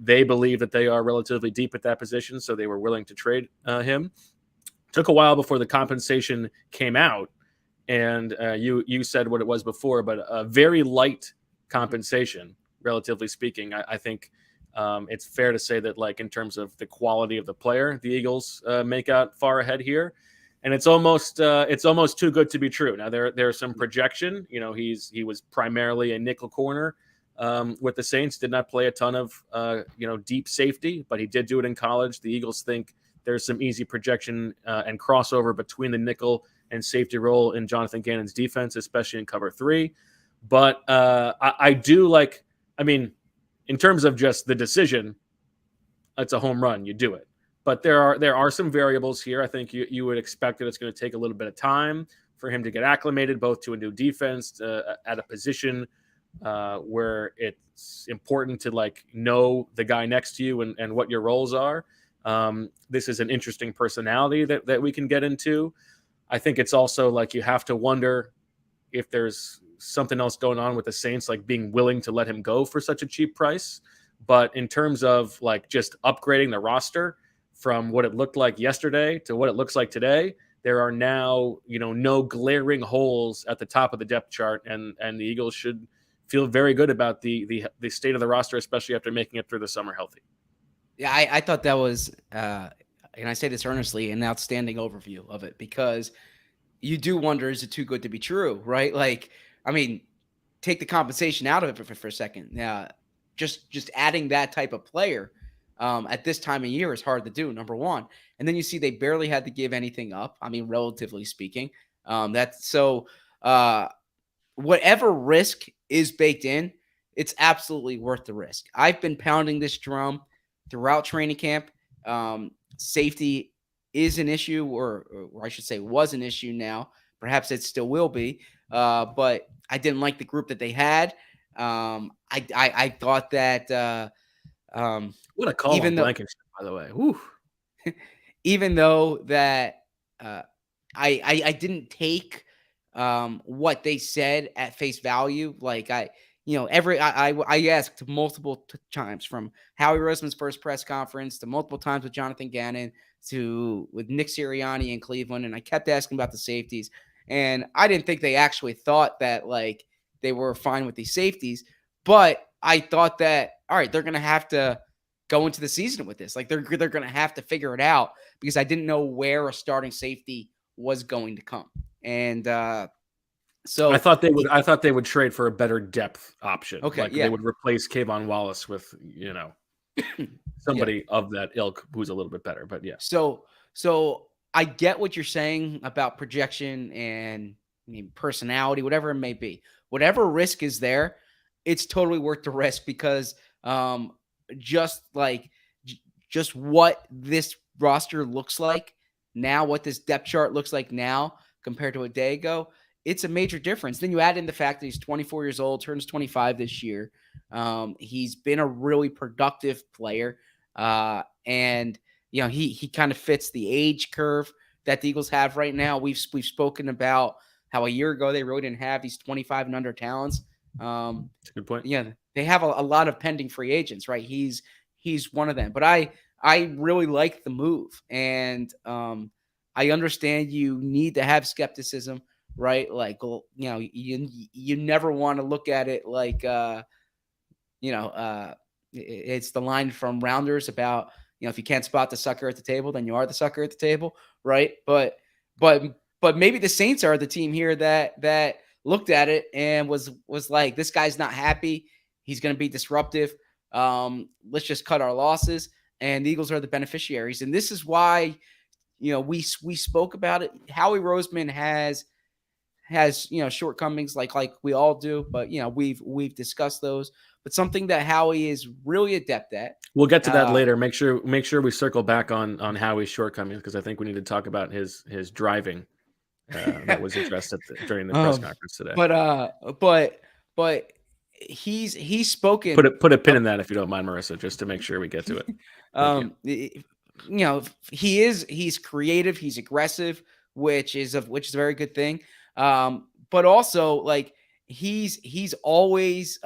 They believe that they are relatively deep at that position, so they were willing to trade him. Took a while before the compensation came out, and you said what it was before, but a very light compensation, relatively speaking. I think it's fair to say that, like, in terms of the quality of the player, the Eagles make out far ahead here, and it's almost too good to be true. Now there's some projection. He was primarily a nickel corner. With the Saints, did not play a ton of deep safety, but he did do it in college. The Eagles think there's some easy projection and crossover between the nickel and safety role in Jonathan Gannon's defense, especially in cover 3. But I do like. I mean, in terms of just the decision, it's a home run. You do it, but there are some variables here. I think you would expect that it's going to take a little bit of time for him to get acclimated, both to a new defense at a position where it's important to know the guy next to you and what your roles are. This is an interesting personality that we can get into. I think it's also you have to wonder if there's something else going on with the Saints, being willing to let him go for such a cheap price. But in terms of just upgrading the roster from what it looked like yesterday to what it looks like today, there are now, no glaring holes at the top of the depth chart, and the Eagles should feel very good about the state of the roster, especially after making it through the summer healthy. Yeah, I thought that was, and I say this earnestly, an outstanding overview of it, because you do wonder, is it too good to be true, right? Take the compensation out of it for a second. Yeah, just adding that type of player at this time of year is hard to do, number one. And then you see they barely had to give anything up. Relatively speaking. Whatever risk is baked in, it's absolutely worth the risk. I've been pounding this drum throughout training camp. Safety is an issue, or I should say was an issue now. Perhaps it still will be. But I didn't like the group that they had. I thought that what a call on Blankenship, by the way. Whew. Even though that I didn't take what they said at face value. I asked multiple times, from Howie Roseman's first press conference to multiple times with Jonathan Gannon to with Nick Sirianni in Cleveland, and I kept asking about the safeties. And I didn't think they actually thought that like they were fine with these safeties, but I thought that, all right, they're going to have to go into the season with this. Like they're going to have to figure it out, because I didn't know where a starting safety was going to come. And so I thought they would trade for a better depth option. Okay, like they would replace Kayvon Wallace with, somebody of that ilk who's a little bit better. But yeah. So I get what you're saying about projection and personality, whatever it may be. Whatever risk is there, it's totally worth the risk, because just what this roster looks like now, what this depth chart looks like now compared to a day ago, it's a major difference. Then you add in the fact that he's 24 years old, turns 25 this year. He's been a really productive player. And he kind of fits the age curve that the Eagles have right now. We've spoken about how a year ago they really didn't have these 25 and under talents. That's a good point. Yeah, they have a lot of pending free agents, right? He's one of them. But I really like the move, and I understand you need to have skepticism, right? Like, you never want to look at it like it's the line from Rounders about, if you can't spot the sucker at the table, then you are the sucker at the table, right? But maybe the Saints are the team here that looked at it and was like, this guy's not happy. He's going to be disruptive. Let's just cut our losses. And the Eagles are the beneficiaries. And this is why, we spoke about it. Howie Roseman has shortcomings like we all do, but we've discussed those. But something that Howie is really adept at. We'll get to that later. Make sure we circle back on Howie's shortcomings, because I think we need to talk about his driving that was addressed during the press conference today. But he's spoken. Put a pin in that if you don't mind, Marissa, just to make sure we get to it. He's creative, he's aggressive, which is a very good thing. But also, like, he's always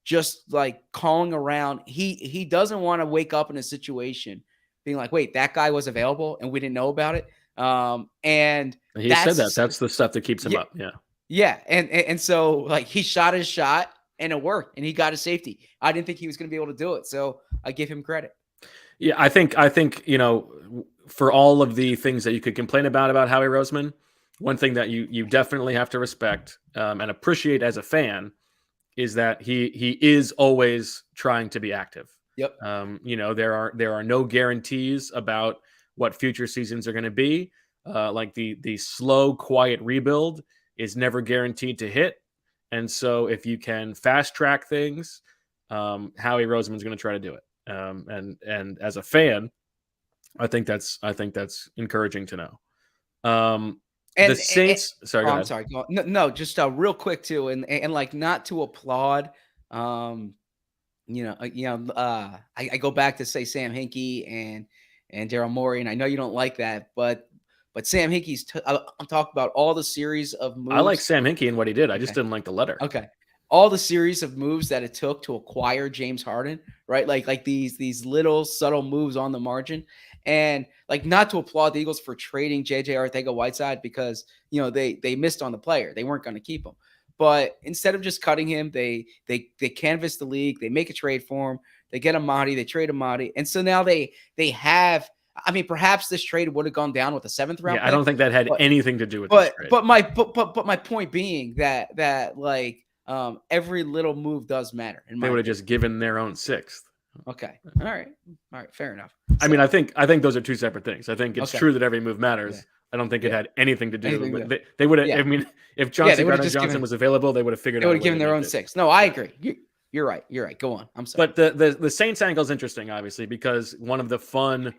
just like calling around. He doesn't want to wake up in a situation being like, wait, that guy was available and we didn't know about it. And he said that's the stuff that keeps him up. Yeah. Yeah. And so, like, he shot his shot and it worked and he got a safety. I didn't think he was going to be able to do it. So I give him credit. Yeah. I think, for all of the things that you could complain about Howie Roseman, one thing that you definitely have to respect and appreciate as a fan is that he is always trying to be active. Yep. There are no guarantees about what future seasons are going to be. Like the slow, quiet rebuild is never guaranteed to hit. And so if you can fast track things, Howie Roseman's going to try to do it. And as a fan, I think that's encouraging to know. The Saints. Sorry, go ahead. I'm sorry. No, just real quick too, and like, not to applaud. I go back to say Sam Hinkie and Daryl Morey, and I know you don't like that, but Sam Hinkie's. I'm talking about all the series of moves. I like Sam Hinkie and what he did. I just didn't like the letter. Okay. All the series of moves that it took to acquire James Harden, right? Like these little subtle moves on the margin. And like, not to applaud the Eagles for trading JJ Arcega-Whiteside, because they missed on the player. They weren't going to keep him. But instead of just cutting him, they canvass the league, they make a trade for him, they get Amadi, they trade Amadi. And so now they have, perhaps this trade would have gone down with a 7th round. Yeah, I don't think that had anything to do with this trade. But my point being that like, every little move does matter. They would have just given their own 6th. Okay. All right. Fair enough. So, I think those are two separate things. I think it's true that every move matters. Yeah. I don't think it had anything to do with they would have. Yeah. If Chauncey Gardner-Johnson was available, they would have figured out. They would have given their own 6. No, I agree. You're right. Go on. I'm sorry. But the Saints angle is interesting, obviously, because one of the fun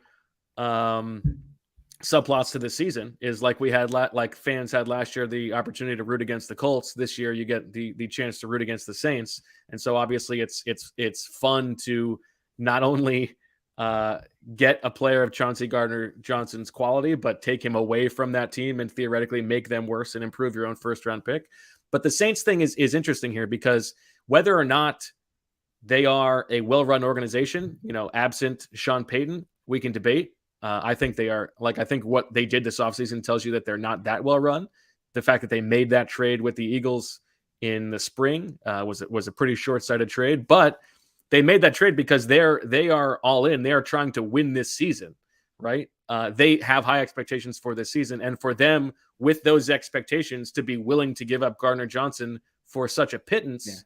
subplots to this season is, like we had like fans had last year, the opportunity to root against the Colts. This year you get the chance to root against the Saints. And so obviously it's fun to not only get a player of Chauncey Gardner-Johnson's quality, but take him away from that team and theoretically make them worse and improve your own 1st round pick. But the Saints thing is interesting here because whether or not they are a well-run organization, absent Sean Payton, we can debate. I think they are. I think what they did this offseason tells you that they're not that well-run. The fact that they made that trade with the Eagles in the spring was a pretty short-sighted trade, but they made that trade because they are all in. They are trying to win this season, right? They have high expectations for this season, and for them, with those expectations, to be willing to give up Gardner-Johnson for such a pittance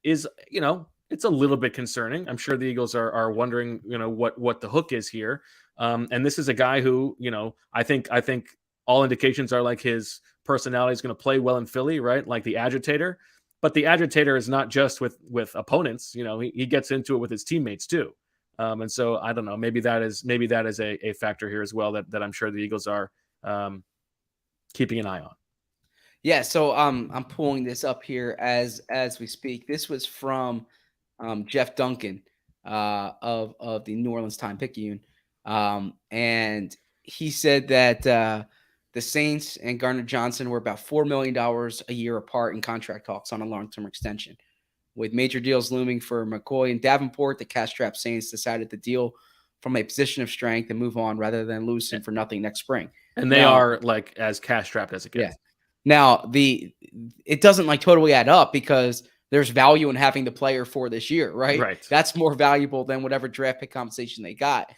is, it's a little bit concerning. I'm sure the Eagles are wondering, what the hook is here. And this is a guy who, I think all indications are like his personality is going to play well in Philly, right? Like the agitator. But the agitator is not just with opponents. He gets into it with his teammates too. And so I don't know. Maybe that is a factor here as well that I'm sure the Eagles are keeping an eye on. Yeah. So I'm pulling this up here as we speak. This was from Jeff Duncan of the New Orleans Time-Picayune, and he said that the Saints and Gardner-Johnson were about $4 million a year apart in contract talks on a long-term extension. With major deals looming for McCoy and Davenport, the cash-strapped Saints decided to deal from a position of strength and move on rather than lose him for nothing next spring. And they are as cash-strapped as it gets. Yeah. Now, it doesn't totally add up because there's value in having the player for this year, right? Right. That's more valuable than whatever draft pick compensation they got.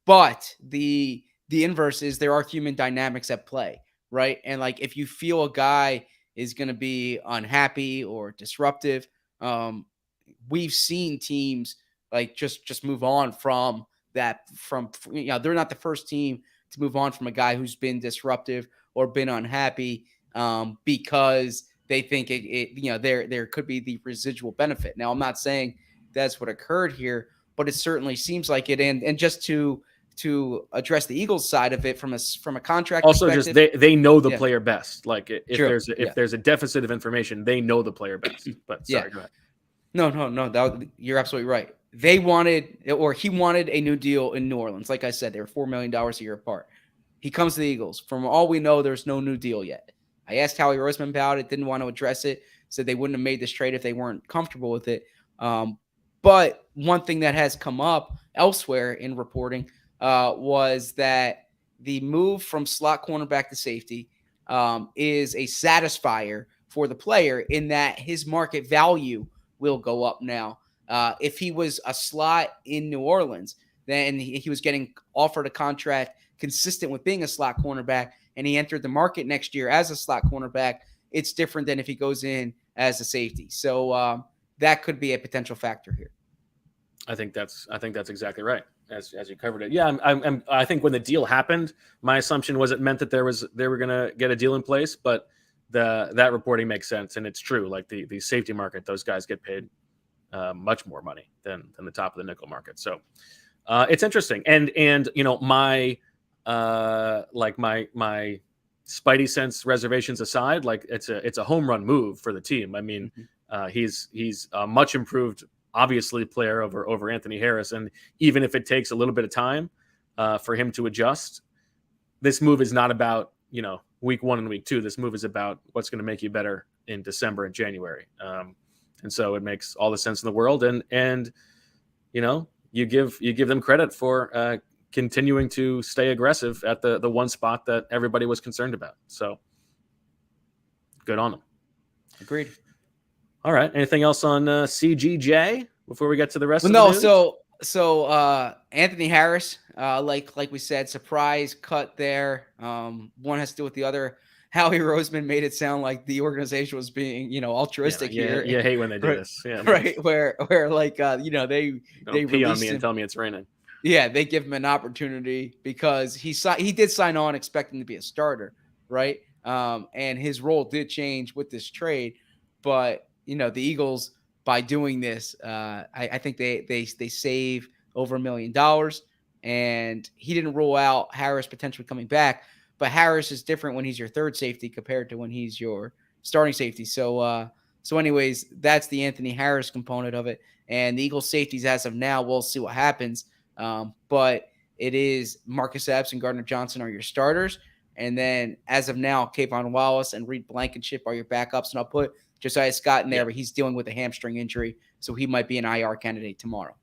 But the inverse is there are human dynamics at play, right? And if you feel a guy is going to be unhappy or disruptive, we've seen teams just move on from that. They're not the first team to move on from a guy who's been disruptive or been unhappy because they think there could be the residual benefit. Now, I'm not saying that's what occurred here, but it certainly seems like it. And just to address the Eagles side of it from a contract also perspective, just they know the player best. If there's a deficit of information, they know the player best. But sorry, go ahead. No, you're absolutely right. He wanted a new deal in New Orleans. Like I said, they were $4 million a year apart. He comes to the Eagles. From all we know, there's no new deal yet. I asked Howie Roseman about it, didn't want to address it, said they wouldn't have made this trade if they weren't comfortable with it. But one thing that has come up elsewhere in reporting was that the move from slot cornerback to safety is a satisfier for the player in that his market value will go up now. If he was a slot in New Orleans, then he was getting offered a contract consistent with being a slot cornerback, and he entered the market next year as a slot cornerback. It's different than if he goes in as a safety. So that could be a potential factor here. I think that's exactly right. As you covered it. Yeah. I think when the deal happened, my assumption was it meant that they were going to get a deal in place, but that reporting makes sense. And it's true. Like the safety market, those guys get paid much more money than the top of the nickel market. So it's interesting. And my my spidey sense reservations aside, it's a home run move for the team. I mean, he's a much improved, obviously, player over Anthony Harris. And even if it takes a little bit of time for him to adjust, this move is not about, week 1 and week 2. This move is about what's going to make you better in December and January. And so it makes all the sense in the world. And you give them credit for continuing to stay aggressive at the one spot that everybody was concerned about. So good on them. Agreed. All right. Anything else on CGJ before we get to the rest of the news? So Anthony Harris, like we said, surprise cut there. One has to do with the other. Howie Roseman made it sound like the organization was being, altruistic here. You hate when they do this. Yeah. Right. Where they pee on me and tell me it's raining. Yeah, they give him an opportunity because he did sign on expecting to be a starter, right? And his role did change with this trade, but the Eagles, by doing this, I think they save over $1 million, and he didn't rule out Harris potentially coming back, but Harris is different when he's your third safety compared to when he's your starting safety. So anyways, that's the Anthony Harris component of it, and the Eagles safeties as of now, we'll see what happens. But it is Marcus Epps and Gardner-Johnson are your starters, And then as of now, Kayvon Wallace and Reed Blankenship are your backups. And I'll put Josiah Scott in there, but he's dealing with a hamstring injury, so he might be an IR candidate tomorrow.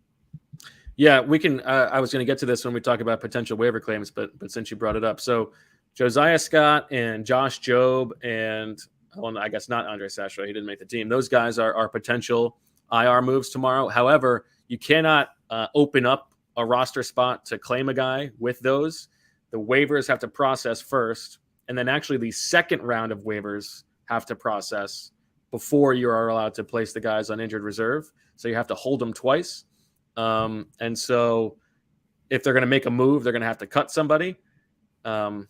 Yeah, we can. I was going to get to this when we talk about potential waiver claims, but since you brought it up, so Josiah Scott and Josh Jobe and I guess not Andre Sachra, he didn't make the team. Those guys are potential IR moves tomorrow. However, you cannot open up a roster spot to claim a guy with those. The waivers have to process first, and then actually the second round of waivers have to process before you are allowed to place the guys on injured reserve. So you have to hold them twice. And so if they're going to make a move, they're going to have to cut somebody. I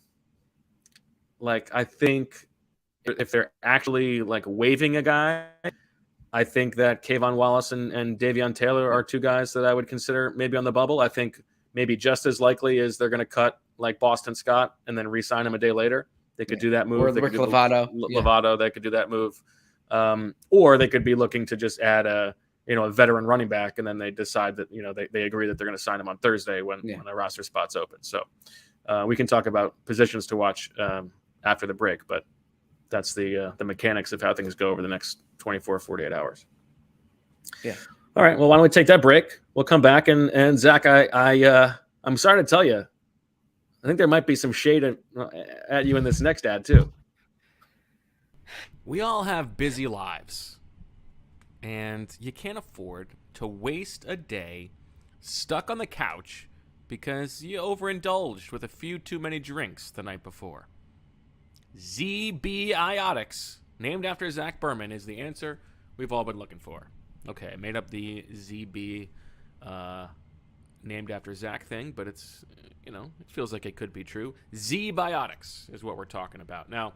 think if they're actually waiving a guy, I think that Kayvon Wallace and Davion Taylor are two guys that I would consider maybe on the bubble. I think maybe just as likely is they're going to cut Boston Scott and then re-sign him a day later. They could do that move. Or Rick Lovato. Lovato, they could do that move. Or they could be looking to just add a veteran running back, and then they decide that they agree that they're going to sign him on Thursday when the roster spot's open. So we can talk about positions to watch after the break, but that's the mechanics of how things go over the next 24, 48 hours. Yeah. All right. Well, why don't we take that break? We'll come back and Zach, I'm sorry to tell you, I think there might be some shade at you in this next ad too. We all have busy lives, and you can't afford to waste a day stuck on the couch because you overindulged with a few too many drinks the night before. ZB Iotics, named after Zach Berman, is the answer we've all been looking for. Okay, I made up the ZB named after Zach thing, but it's, it feels like it could be true. Z-Biotics is what we're talking about. Now,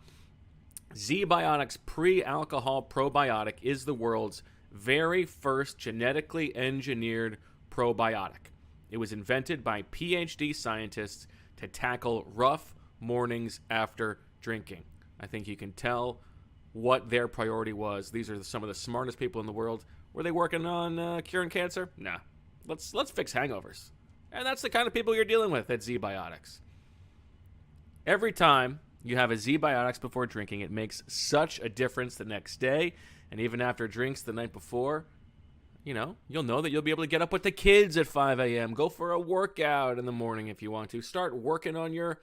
Z-Biotics pre-alcohol probiotic is the world's very first genetically engineered probiotic. It was invented by PhD scientists to tackle rough mornings after drinking. I think you can tell what their priority was. These are some of the smartest people in the world. Were they working on curing cancer? Nah. Let's fix hangovers. And that's the kind of people you're dealing with at Z-Biotics. Every time you have a Z-Biotics before drinking, it makes such a difference the next day. And even after drinks the night before, you'll know that you'll be able to get up with the kids at 5 a.m., go for a workout in the morning if you want to, start working on your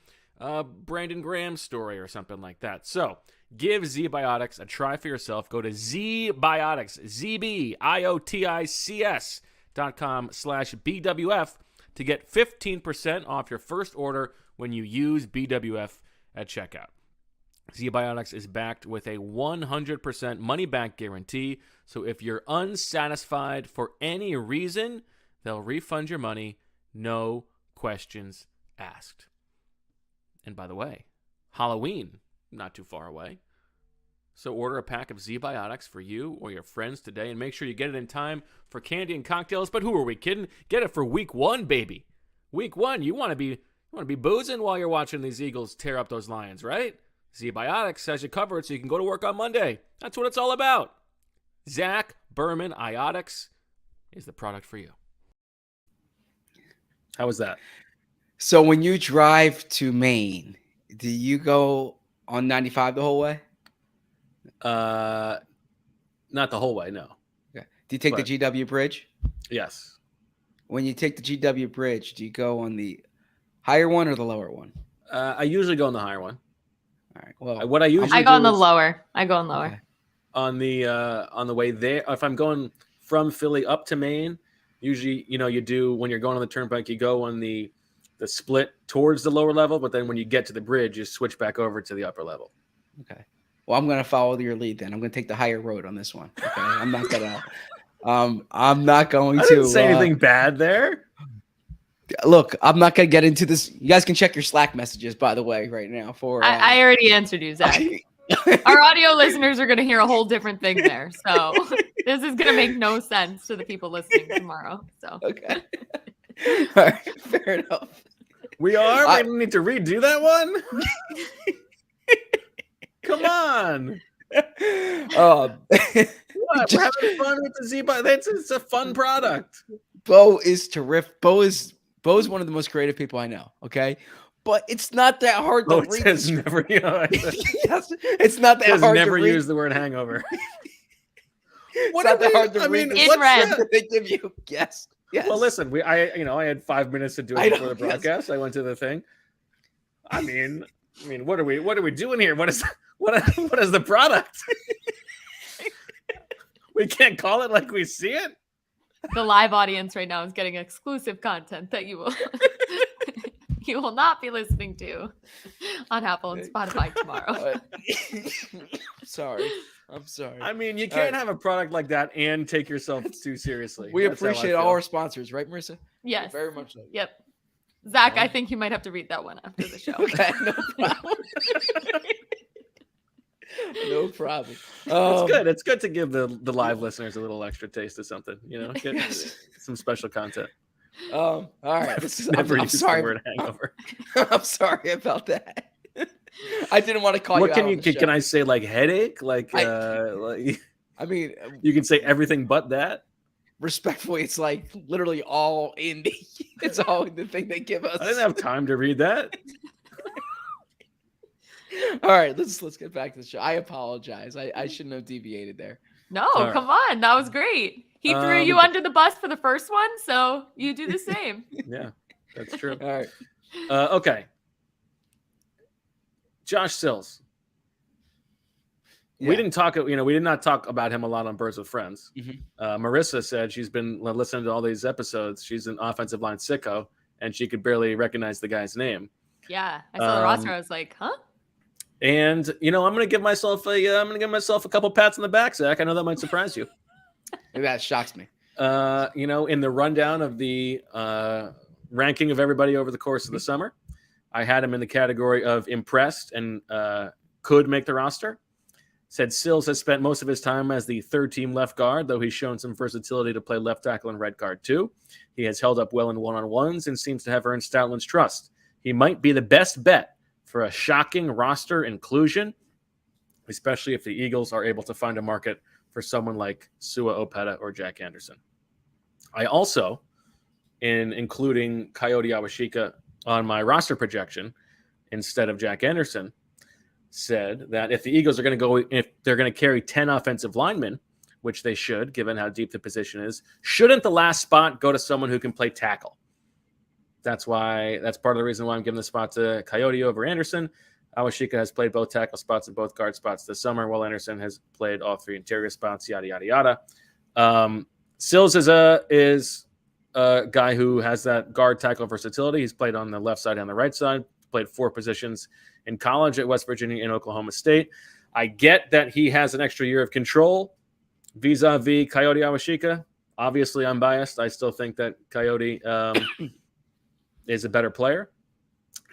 Brandon Graham story or something like that. So give Z-Biotics a try for yourself. Go to Z-Biotics, ZBIOTICS.com/BWF to get 15% off your first order when you use BWF at checkout. Z-Biotics is backed with a 100% money-back guarantee, so if you're unsatisfied for any reason, they'll refund your money, no questions asked. And by the way, Halloween, not too far away. So order a pack of Z-Biotics for you or your friends today, and make sure you get it in time for candy and cocktails. But who are we kidding? Get it for week 1, baby. Week 1, you want to be boozing while you're watching these Eagles tear up those Lions, right? Z-Biotics has you covered so you can go to work on Monday. That's what it's all about. Zach Berman Iotics is the product for you. How was that? So when you drive to Maine, do you go on 95 the whole way? Not the whole way, no. Okay. Do you take the GW Bridge? Yes. When you take the GW Bridge, do you go on the higher one or the lower one? I usually go on the higher one. All right. Well, what I usually I go on the lower. I go on lower. Okay. On the way there, if I'm going from Philly up to Maine, usually you do when you're going on the turnpike, you go on the split towards the lower level, but then when you get to the bridge, you switch back over to the upper level. Okay. Well, I'm going to follow your lead then. I'm going to take the higher road on this one. Okay. I'm not going to. I'm not going to. I didn't say anything bad there. Look, I'm not going to get into this. You guys can check your Slack messages, by the way, right now. I already answered you, Zach. Our audio listeners are going to hear a whole different thing there. So this is going to make no sense to the people listening tomorrow. So okay. All right. Fair enough. We don't need to redo that one. Come on. What? We're having fun with the Z-Biotics. It's a fun product. Bo is terrific. Bo is one of the most creative people I know. Okay. but it's not that hard to Oh, it read. says never. Yes, it's not that says hard never to read. use the word hangover. It's not that hard to read. In red. They give you. Yes. Yes. Well, listen, I had 5 minutes to do it before the broadcast. I went to the thing. I mean, what are we doing here? What is the product? We can't call it like we see it. The live audience right now is getting exclusive content that you will not be listening to on Apple and Spotify tomorrow. I'm sorry. I mean, you can't have a product like that and take yourself too seriously. We That's how I appreciate feel. all our sponsors, right, Marissa? Yes. Very much so. Yep. Zach, I think you might have to read that one after the show. Okay, no problem. No problem. It's good. It's good to give the live listeners a little extra taste of something, get some special content. All right. Never I'm use sorry. the word hangover. I'm sorry about that. I didn't want to call What you can out you on the show. can I say, like headache? Like I mean, you can say everything but that. respectfully, it's like literally all indie. It's all the thing they give us. I didn't have time to read that. All right, let's get back to the show. I apologize. I shouldn't have deviated there. No, right. come on. That was great. He threw you under the bus for the first one, so you do the same. Yeah, that's true. All right. Okay. Josh Sills. Yeah. We did not talk about him a lot on Birds with Friends. Mhm. Marissa said she's been listening to all these episodes. She's an offensive line sicko, and she could barely recognize the guy's name. Yeah, I saw the roster. I was like, huh? And I'm gonna give myself a couple pats on the back, Zach. I know that might surprise you. Maybe that shocks me. In the rundown of the ranking of everybody over the course of the summer, I had him in the category of impressed and could make the roster. Said Sills has spent most of his time as the third team left guard, though he's shown some versatility to play left tackle and right guard too. He has held up well in one-on-ones and seems to have earned Stoutland's trust. He might be the best bet for a shocking roster inclusion, especially if the Eagles are able to find a market for someone like Sua Opeta or Jack Anderson. I also, in including Coyote Awashika on my roster projection instead of Jack Anderson, said that if the Eagles are going to go, if they're going to carry 10 offensive linemen, which they should, given how deep the position is, shouldn't the last spot go to someone who can play tackle? That's part of the reason why I'm giving the spot to Coyote over Anderson. Awashika has played both tackle spots and both guard spots this summer, while Anderson has played all three interior spots, yada, yada, yada. Sills is a guy who has that guard tackle versatility. He's played on the left side and the right side, played 4 positions in college at West Virginia and Oklahoma State. I get that he has an extra year of control vis-a-vis Coyote Awashika. Obviously, I'm biased. I still think that Coyote is a better player.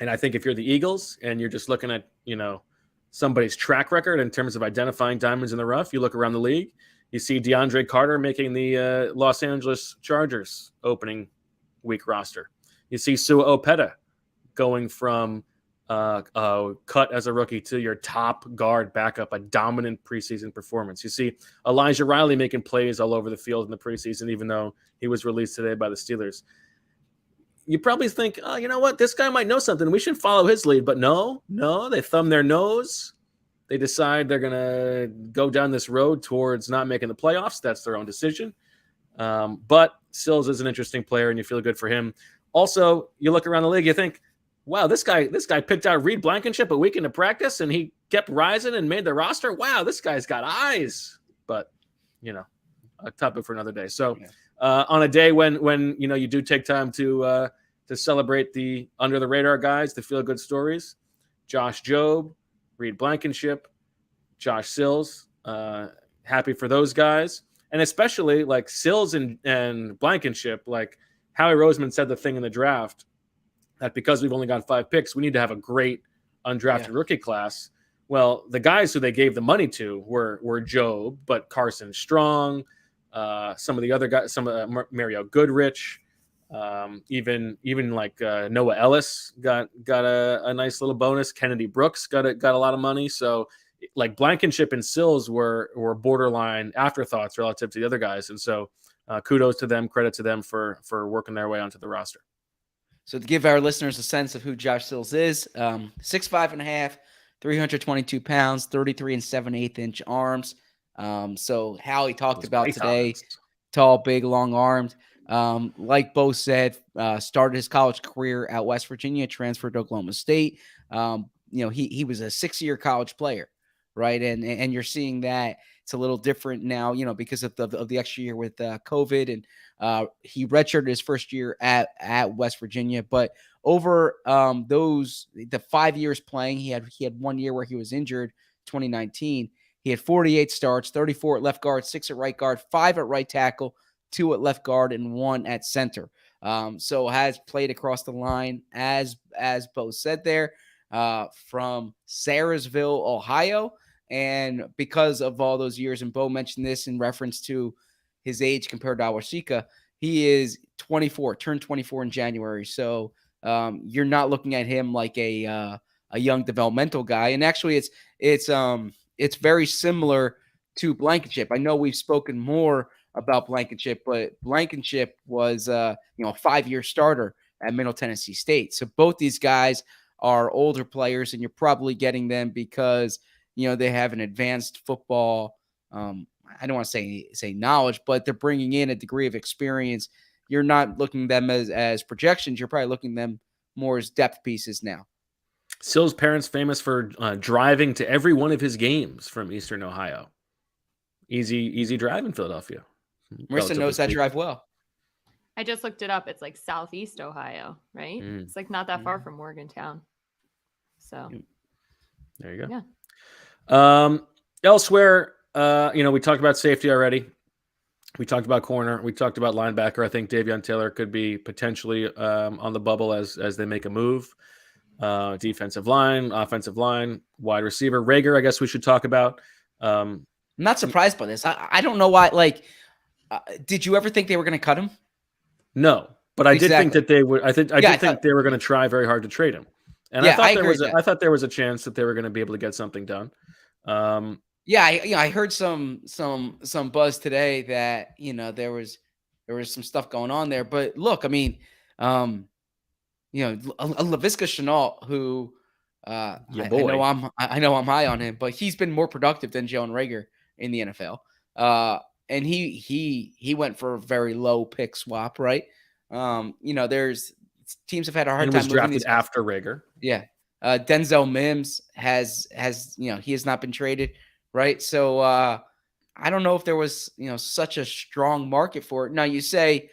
And I think if you're the Eagles and you're just looking at, somebody's track record in terms of identifying diamonds in the rough, you look around the league, you see DeAndre Carter making the Los Angeles Chargers opening week roster. You see Sua Opeta going from cut as a rookie to your top guard backup, a dominant preseason performance. You see Elijah Riley making plays all over the field in the preseason, even though he was released today by the Steelers. You probably think, oh, you know what? This guy might know something. We should follow his lead. But no, they thumb their nose. They decide they're going to go down this road towards not making the playoffs. That's their own decision. But Sills is an interesting player, and you feel good for him. Also, you look around the league, you think, wow, this guy picked out Reed Blankenship a week into practice, and he kept rising and made the roster. Wow, this guy's got eyes. But, a topic for another day. So on a day when you do take time to celebrate the under the radar guys, the feel good stories, Josh Jobe, Reed Blankenship, Josh Sills, happy for those guys. And especially like Sills and Blankenship, like Howie Roseman said the thing in the draft that because we've only got 5 picks, we need to have a great undrafted rookie class. Well, the guys who they gave the money to were Jobe, but Carson Strong, some of the other guys, Mario Goodrich, even like Noah Ellis got a nice little bonus. Kennedy Brooks got a lot of money. So like Blankenship and Sills were borderline afterthoughts relative to the other guys. And so kudos to them, credit to them for working their way onto the roster. So to give our listeners a sense of who Josh Sills is, 6'5.5", 322 pounds, 33 7/8 arms. So Howie talked about today, tall, big, long-armed. Like Bo said, started his college career at West Virginia, transferred to Oklahoma State. He was a 6-year college player, right? And you're seeing that it's a little different now, because of the extra year with COVID, and he redshirted his first year at West Virginia. But over the 5 years playing, he had 1 year where he was injured, 2019. He had 48 starts, 34 at left guard, 6 at right guard, 5 at right tackle, 2 at left guard, and 1 at center. So has played across the line, as Bo said there, from Sarasville, Ohio. And because of all those years, and Bo mentioned this in reference to his age compared to Awashika, he is 24, turned 24 in January. So you're not looking at him like a young developmental guy. And actually, it's very similar to Blankenship. I know we've spoken more about Blankenship, but Blankenship was a 5-year starter at Middle Tennessee State. So both these guys are older players, and you're probably getting them because they have an advanced football. I don't want to say knowledge, but they're bringing in a degree of experience. You're not looking at them as projections. You're probably looking at them more as depth pieces now. Sills' parents famous for driving to every one of his games from Eastern Ohio. Easy drive in Philadelphia. Marissa knows that drive well. I just looked it up. It's like Southeast Ohio, right? It's like not that far from Morgantown. So there you go. Yeah. Elsewhere, we talked about safety already. We talked about corner. We talked about linebacker. I think Davion Taylor could be potentially on the bubble as they make a move. Defensive line, offensive line, wide receiver. Reagor, I guess we should talk about. I'm not surprised by this. I don't know why. Did you ever think they were going to cut him? No, but I did think that they would. I did think they were going to try very hard to trade him. And I thought there was a chance that they were going to be able to get something done. I heard some buzz today that there was some stuff going on there. But look, I mean, Laviska Shenault, who I know I'm high on him, but he's been more productive than Jalen Reagor in the NFL. And he went for a very low pick swap, right? There's teams have had a hard time. Was drafted after Reagor. Yeah. Denzel Mims has he has not been traded, right? So I don't know if there was such a strong market for it. Now you say,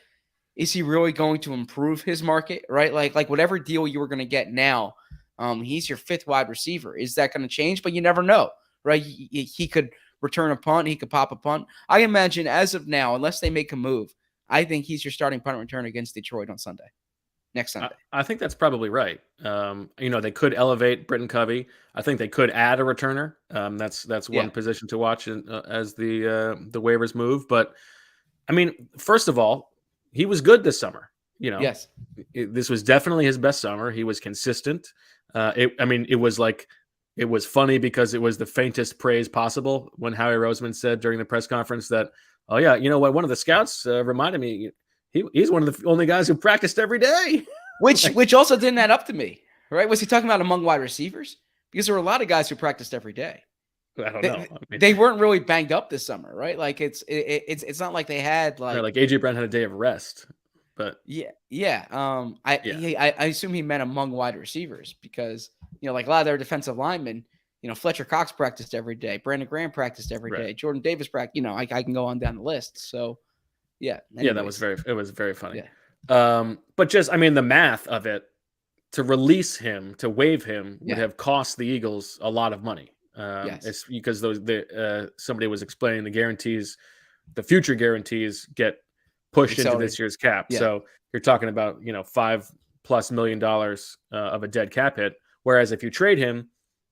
is he really going to improve his market, right? Like whatever deal you were going to get now, he's your 5th wide receiver. Is that going to change? But you never know, right? He could return a punt. He could pop a punt. I imagine as of now, unless they make a move, I think he's your starting punt return against Detroit on Sunday. Next Sunday. I think that's probably right. They could elevate Britton Covey. I think they could add a returner. That's one position to watch as the waivers move. But I mean, first of all, he was good this summer. Yes, this was definitely his best summer. He was consistent. It was funny because it was the faintest praise possible when Howie Roseman said during the press conference that, oh yeah, you know what? One of the scouts reminded me. He's one of the only guys who practiced every day. which also didn't add up to me, right? Was he talking about among wide receivers? Because there were a lot of guys who practiced every day. I don't know. They weren't really banged up this summer, right? Like it's not like they had like AJ Brown had a day of rest, but I assume he meant among wide receivers because like a lot of their defensive linemen, Fletcher Cox practiced every day, Brandon Graham practiced every day, Jordan Davis practiced. I can go on down the list. So. Yeah. Anyways. It was very funny. Yeah. But just, the math of it, to release him, to waive him would have cost the Eagles a lot of money. It's because somebody was explaining the future guarantees get pushed into this year's cap. Yeah. So you're talking about, $5+ million of a dead cap hit. Whereas if you trade him,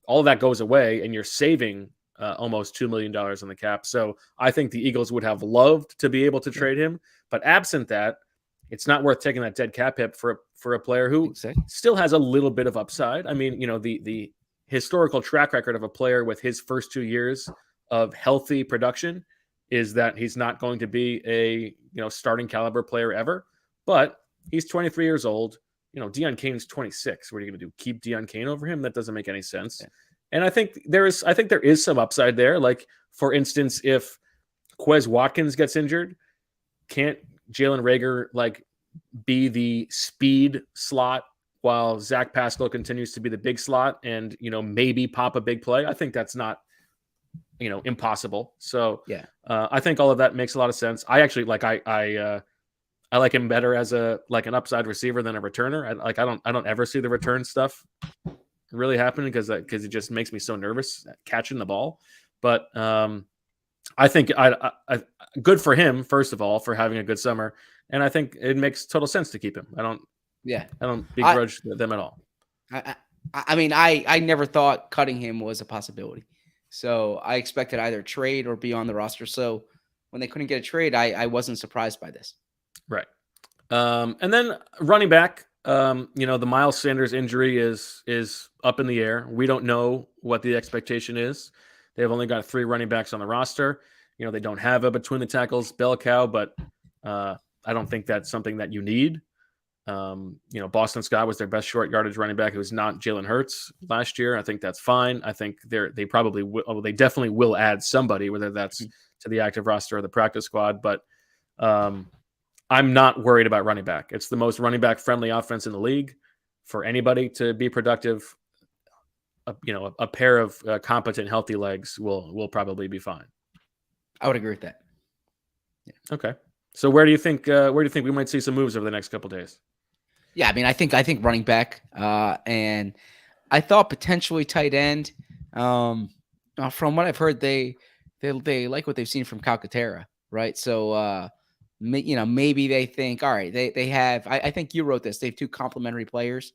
all of that goes away and you're saving almost $2 million on the cap. So I think the Eagles would have loved to be able to trade him, but absent that, it's not worth taking that dead cap hit for a player who still has a little bit of upside. The historical track record of a player with his first 2 years of healthy production is that he's not going to be a starting caliber player ever, but he's 23 years old. Deion Kane's 26. What are you going to do? Keep Deion Kane over him? That doesn't make any sense. Yeah. And I think there is some upside there. Like, for instance, if Quez Watkins gets injured, can't Jalen Reagor like be the speed slot while Zach Pascal continues to be the big slot and, maybe pop a big play? I think that's not, impossible. So yeah, I think all of that makes a lot of sense. I actually I like him better as an upside receiver than a returner. I don't ever see the return stuff really happening because it just makes me so nervous catching the ball. But I think I good for him, first of all, for having a good summer, and I think it makes total sense to keep him. I don't begrudge them at all. I mean, I never thought cutting him was a possibility, so I expected either trade or be on the roster. So when they couldn't get a trade, I wasn't surprised by this. Right. And then running back, the Miles Sanders injury is up in the air. We don't know what the expectation is. They've only got 3 running backs on the roster. They don't have a between the tackles bell cow, but I don't think that's something that you need. Boston Scott was their best short yardage running back. It was not Jalen Hurts last year. I think that's fine. I think they probably will. Well, they definitely will add somebody, whether that's to the active roster or the practice squad. But I'm not worried about running back. It's the most running back friendly offense in the league. For anybody to be productive, a pair of competent, healthy legs will probably be fine. I would agree with that. Yeah. Okay. So where do you think we might see some moves over the next couple of days? Yeah, I mean, I think running back, and I thought potentially tight end. From what I've heard, they like what they've seen from Calcaterra, right? So maybe they think, all right, they have. I think you wrote this. They have 2 complementary players,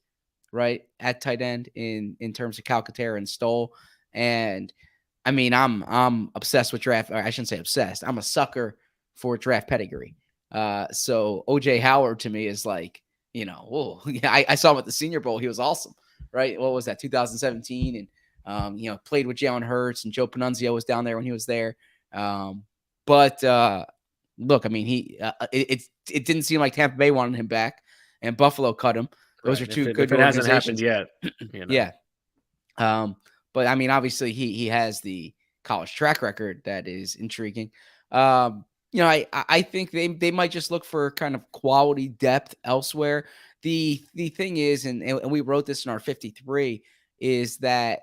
right, at tight end in terms of Calcaterra and Stoll. And I mean, I'm obsessed with draft. Or I shouldn't say obsessed. I'm a sucker for draft pedigree. So OJ Howard to me is like, I saw him at the Senior Bowl. He was awesome, right? What was that, 2017? And played with Jalen Hurts, and Joe Panunzio was down there when he was there. But look, I mean, it didn't seem like Tampa Bay wanted him back, and Buffalo cut him. Those are 2 good organizations. It hasn't happened yet. Yeah. But I mean, obviously he has the college track record that is intriguing. I think they might just look for kind of quality depth elsewhere. The thing is, and we wrote this in our 53, is that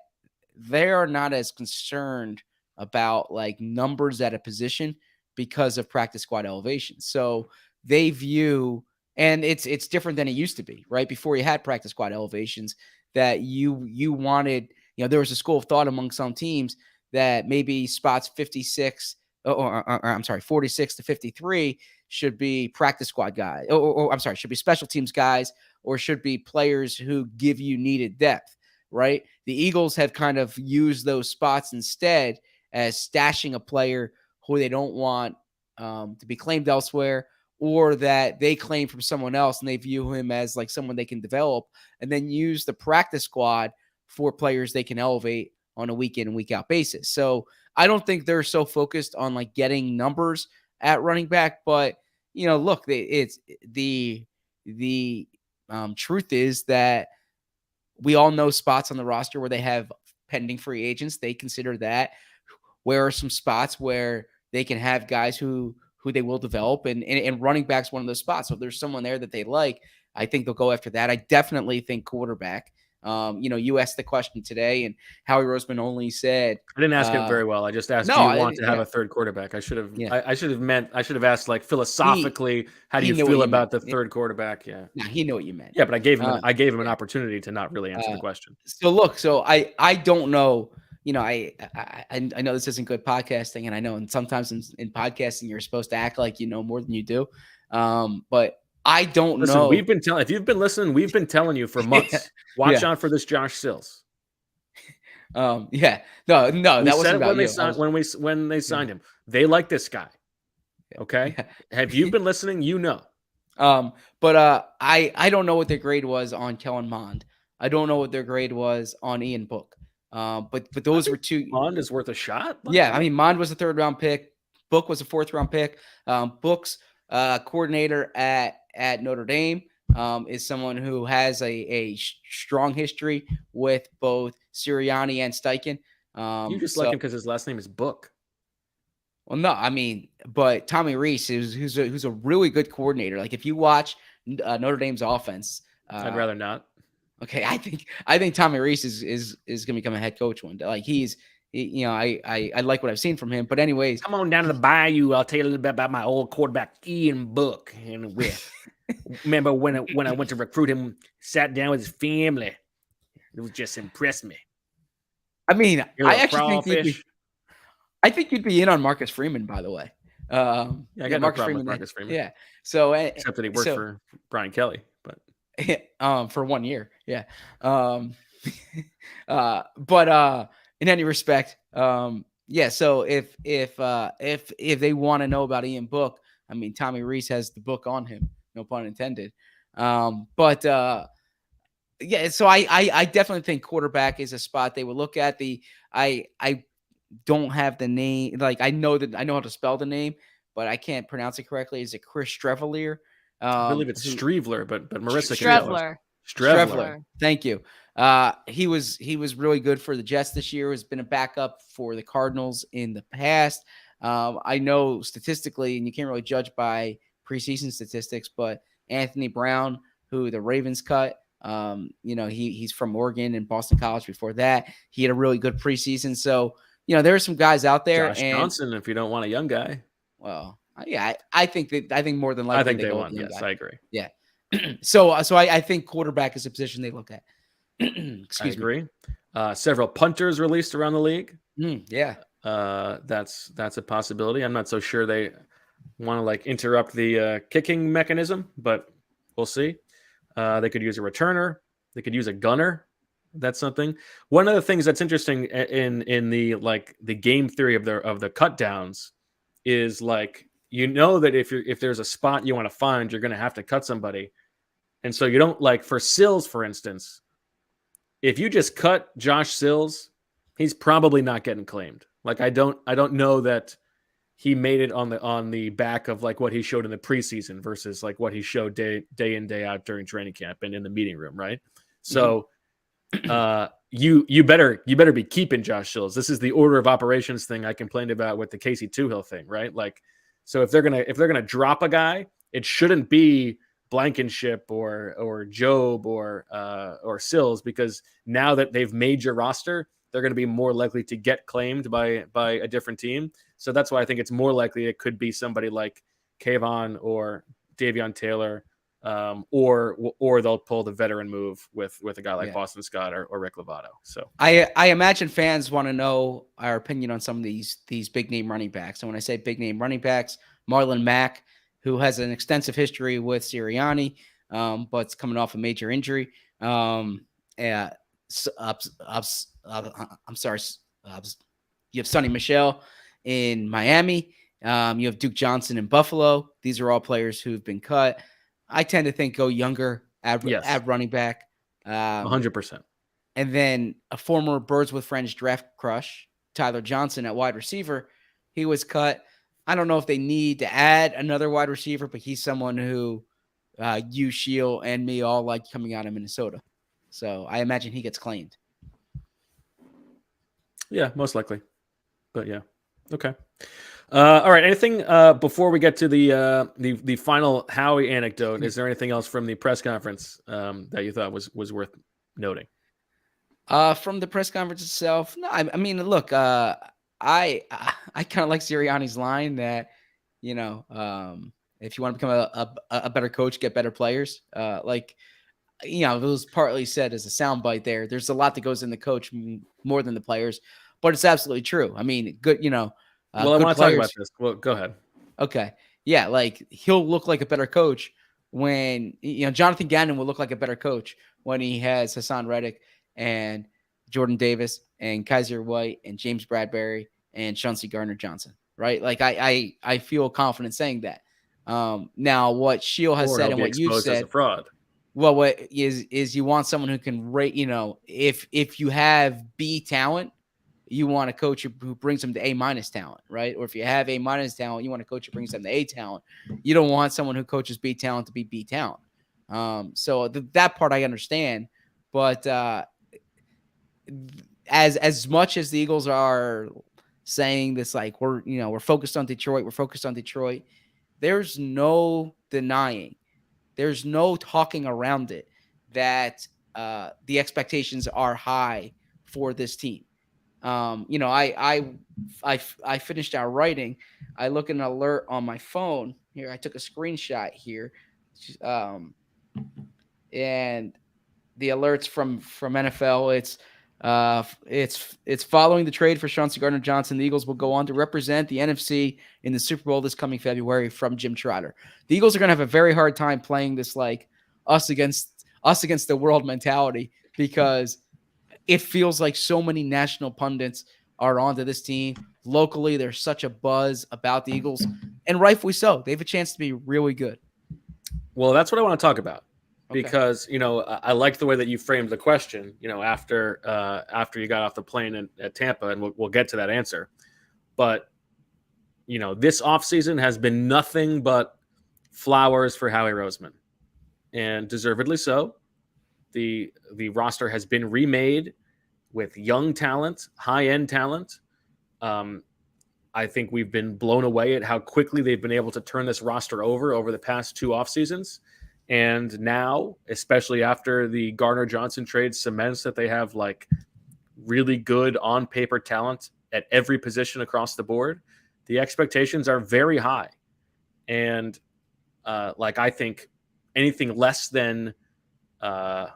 they are not as concerned about like numbers at a position because of practice squad elevation. So they view, and it's different than it used to be, right? Before you had practice squad elevations, that you wanted, there was a school of thought among some teams that maybe spots 46 or 46 to 53 should be practice squad guys, should be special teams guys, or should be players who give you needed depth, right? The Eagles have kind of used those spots instead as stashing a player who they don't want to be claimed elsewhere, or that they claim from someone else and they view him as like someone they can develop, and then use the practice squad for players they can elevate on a week in and week out basis. So I don't think they're so focused on like getting numbers at running back, but look, it's the truth is that we all know spots on the roster where they have pending free agents. They consider that. Where are some spots where they can have guys who they will develop, and running back's one of those spots. So if there's someone there that they like, I think they'll go after that. I definitely think quarterback. You asked the question today, and Howie Roseman only said, I didn't ask it very well. I just asked, do you want to have a third quarterback? I should have. Yeah. I should have asked like philosophically, how do you feel about the third quarterback? Yeah. No, he knew what you meant. Yeah, but I gave him an opportunity to not really answer the question. So look, I don't know. I know this isn't good podcasting, and I know, and sometimes in podcasting you're supposed to act like you know more than you do. But I don't know. If you've been listening, we've been telling you for months. Watch out for this Josh Sills. No, that wasn't about when they signed him. They like this guy. Okay, have you been listening? But I don't know what their grade was on Kellen Mond. I don't know what their grade was on Ian Book. But those were 2. Mond is worth a shot. Yeah, I mean, Mond was a 3rd round pick. Book was a 4th round pick. Book's coordinator at Notre Dame. is someone who has a strong history with both Sirianni and Steichen. You just like him because his last name is Book. Well, no, I mean, but Tommy Rees who's a really good coordinator. Like if you watch Notre Dame's offense, I'd rather not. Okay, I think Tommy Rees is going to become a head coach one day. Like I like what I've seen from him. But anyways, come on down to the bayou. I'll tell you a little bit about my old quarterback Ian Book. And remember when I went to recruit him, sat down with his family. It was just impressed me. I mean, I actually think you'd be in on Marcus Freeman, by the way. I got no problem with Marcus Freeman. Yeah. So except that he worked for Brian Kelly, but for 1 year, yeah. But in any respect, yeah. So if they want to know about Ian Book, I mean, Tommy Rees has the book on him, no pun intended. But yeah. So I definitely think quarterback is a spot they would look at. I don't have the name. Like I know how to spell the name, but I can't pronounce it correctly. Is it Chris Strevelier? I believe it's Strevler, but Marissa Strevler. Thank you. He was really good for the Jets this year. Has been a backup for the Cardinals in the past. I know statistically, and you can't really judge by preseason statistics, but Anthony Brown, who the Ravens cut, he's from Oregon and Boston College before that. He had a really good preseason. So, there are some guys out there. Josh Johnson, if you don't want a young guy. Well, yeah, I think more than likely I think they want. Yes, guy. I agree. Yeah. So I think quarterback is a position they look at. Excuse me. Several punters released around the league. Yeah. That's a possibility. I'm not so sure they want to interrupt the kicking mechanism, but we'll see. They could use a returner. They could use a gunner. That's something. One of the things that's interesting in the game theory of the cut downs is that if there's a spot you want to find, you're going to have to cut somebody. And so you don't for Sills, for instance, if you just cut Josh Sills, he's probably not getting claimed. I don't know that he made it on the back of what he showed in the preseason versus what he showed day in, day out during training camp and in the meeting room. Right. So, you better be keeping Josh Sills. This is the order of operations thing I complained about with the Casey Toohill thing, right? So if they're gonna drop a guy, it shouldn't be Blankenship or Job or Sills, because now that they've made your roster, they're going to be more likely to get claimed by a different team. So that's why I think it's more likely it could be somebody like Kayvon or Davion Taylor, or they'll pull the veteran move with a guy like Boston Scott or Rick Lovato. So I imagine fans want to know our opinion on some of these big name running backs. And when I say big name running backs, Marlon Mack, who has an extensive history with Sirianni, but's coming off a major injury. I'm sorry. You have Sonny Michel in Miami. You have Duke Johnson in Buffalo. These are all players who've been cut. I tend to think go younger at running back. 100%. And then a former Birds with Friends draft crush, Tyler Johnson at wide receiver. He was cut. I don't know if they need to add another wide receiver, but he's someone who you, Sheil, and me all like coming out of Minnesota. So I imagine he gets claimed. Yeah, most likely. But yeah. Okay. All right. Anything before we get to the final Howie anecdote? Is there anything else from the press conference that you thought was worth noting? From the press conference itself, no. I mean, look, I kind of like Sirianni's line that, if you want to become a better coach, get better players. It was partly said as a soundbite there. There's a lot that goes in the coach more than the players, but it's absolutely true. I mean, good, well, I want to talk about this. Well, go ahead. Okay. Yeah. He'll look like a better coach when, Jonathan Gannon will look like a better coach when he has Hassan Reddick and Jordan Davis and Kaiser White and James Bradbury and Chauncey Gardner-Johnson, right? I feel confident saying that. Now what Sheil has said and what you said, as a fraud. Well, what is you want someone who can rate, if you have B talent, you want a coach who brings them to A- talent, right? Or if you have A- talent, you want a coach who brings them to A talent. You don't want someone who coaches B talent to be B talent. So that part I understand, but as much as the Eagles are saying this, like we're focused on Detroit, there's no denying, there's no talking around it that the expectations are high for this team. I finished our writing. I look at an alert on my phone here. I took a screenshot here, and the alerts from NFL. It's following the trade for Chauncey Gardner-Johnson. The Eagles will go on to represent the NFC in the Super Bowl this coming February from Jim Trotter. The Eagles are going to have a very hard time playing this like us against the world mentality, because it feels like so many national pundits are onto this team. Locally, there's such a buzz about the Eagles, and rightfully so. They have a chance to be really good. Well, that's what I want to talk about. Because, I like the way that you framed the question, after you got off the plane at Tampa, and we'll get to that answer. But, this offseason has been nothing but flowers for Howie Roseman, and deservedly so. The roster has been remade with young talent, high-end talent. I think we've been blown away at how quickly they've been able to turn this roster over the past 2 off seasons. And now, especially after the Gardner-Johnson trade cements that they have like really good on paper talent at every position across the board, the expectations are very high. And I think anything less than a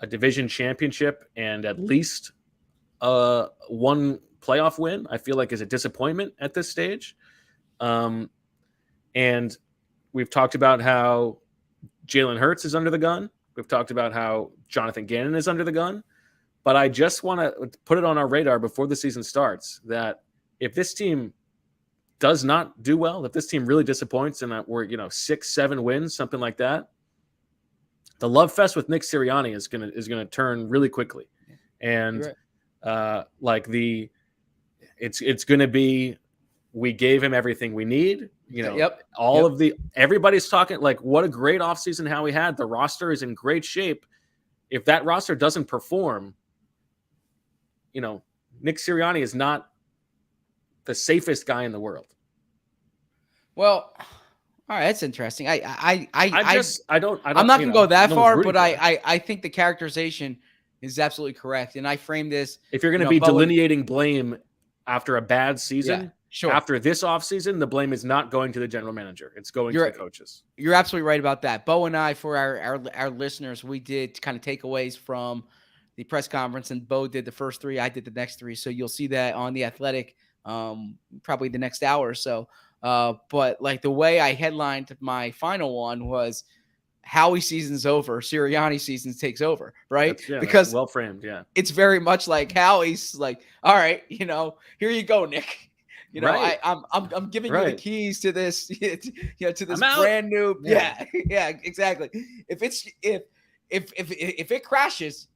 division championship and at least one playoff win, I feel like is a disappointment at this stage. And we've talked about how Jalen Hurts is under the gun. We've talked about how Jonathan Gannon is under the gun. But I just want to put it on our radar before the season starts that if this team does not do well, if this team really disappoints and that we're 6-7 wins, something like that, the love fest with Nick Sirianni is gonna turn really quickly. And right. It's gonna be, we gave him everything we need. Everybody's talking like what a great offseason Howie had. The roster is in great shape. If that roster doesn't perform, Nick Sirianni is not the safest guy in the world. Well, all right, that's interesting. I'm not going to go that far, but I think the characterization is absolutely correct. And I frame this. If you're going to be delineating blame after a bad season, sure. After this offseason, the blame is not going to the general manager. It's going to the coaches. You're absolutely right about that. Bo and I, for our listeners, we did kind of takeaways from the press conference, and Bo did the first 3. I did the next 3. So you'll see that on The Athletic probably the next hour or so. But like the way I headlined my final one was Howie season's over, Sirianni season takes over, right? Because well framed, it's very much like Howie's like, all right, here you go, Nick. Right. I'm giving you the keys to this, to this brand new, exactly. If it crashes,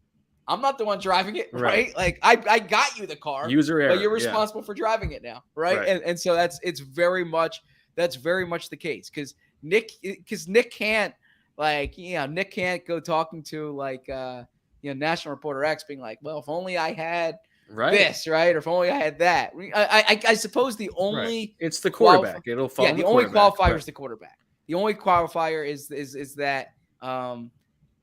I'm not the one driving it, right? Like I got you the car, user error, but you're responsible for driving it now, right? And so that's very much the case because Nick can't Nick can't go talking to like National Reporter X being like, well, if only I had this, right? Or if only I had that. I suppose the only it's the quarterback. It'll fall. The only qualifier is the quarterback. The only qualifier is that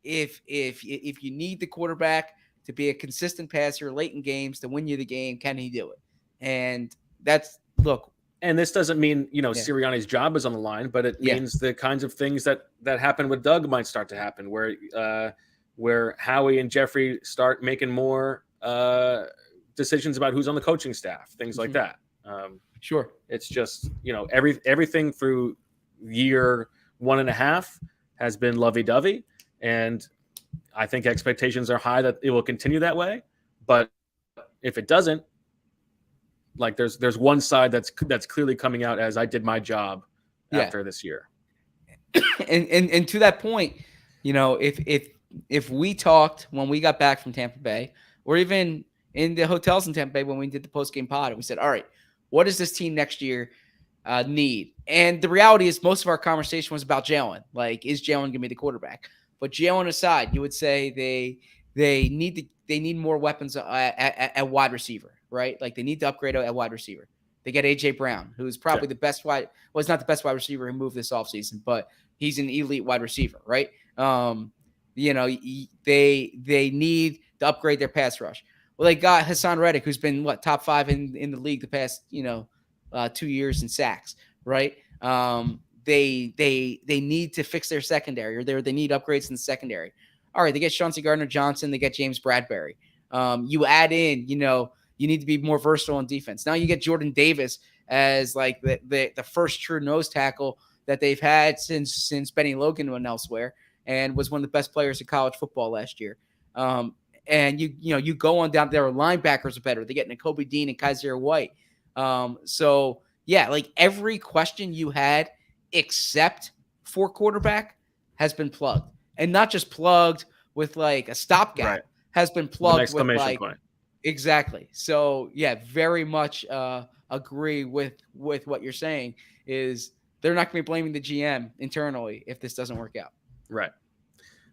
if you need the quarterback to be a consistent passer late in games to win you the game, can he do it? And that's look. And this doesn't mean Sirianni's job is on the line, but it means the kinds of things that happened with Doug might start to happen, where Howie and Jeffrey start making more decisions about who's on the coaching staff, things like that. Sure. It's just, everything through year 1.5 has been lovey-dovey. And I think expectations are high that it will continue that way. But if it doesn't, like there's one side that's clearly coming out as I did my job after this year. And to that point, if we talked when we got back from Tampa Bay, or even in the hotels in Tampa Bay when we did the post-game pod, and we said, all right, what does this team next year need? And the reality is most of our conversation was about Jalen. Like, is Jalen going to be the quarterback? But Jalen aside, you would say they need more weapons at wide receiver, right? Like they need to upgrade at wide receiver. They get AJ Brown, who's probably the best he's not the best wide receiver who moved this offseason, but he's an elite wide receiver, right? You know, they need to upgrade their pass rush. Well, they got Hassan Reddick, who's been top 5 in the league the past 2 years in sacks, right? They need to fix their secondary, or they need upgrades in the secondary. All right, they get Chauncey Gardner-Johnson, they get James Bradbury. You add in, you need to be more versatile on defense. Now you get Jordan Davis as like the first true nose tackle that they've had since Benny Logan went elsewhere, and was one of the best players in college football last year. And you go on down there, linebackers are better. They get Nakobe Dean and Kaiser White. So yeah, like every question you had except for quarterback has been plugged, and not just plugged with like a stopgap, right. Has been plugged with like point. Exactly. So yeah, very much agree with what you're saying. Is they're not going to be blaming the GM internally if this doesn't work out. Right.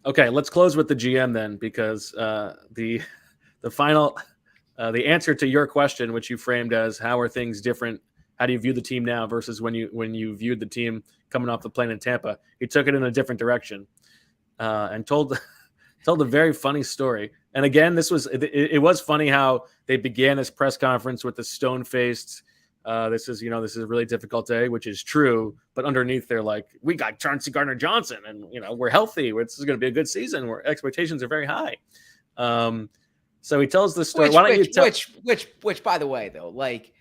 Okay, let's close with the GM then, because the final the answer to your question, which you framed as how are things different, how do you view the team now versus when you viewed the team coming off the plane in Tampa, he took it in a different direction and told a very funny story. And again, it was funny how they began this press conference with the stone-faced. This is a really difficult day, which is true. But underneath, they're like, we got Chauncey Gardner-Johnson, and we're healthy. This is going to be a good season. Where expectations are very high. So he tells the story. Which, by the way, though, like,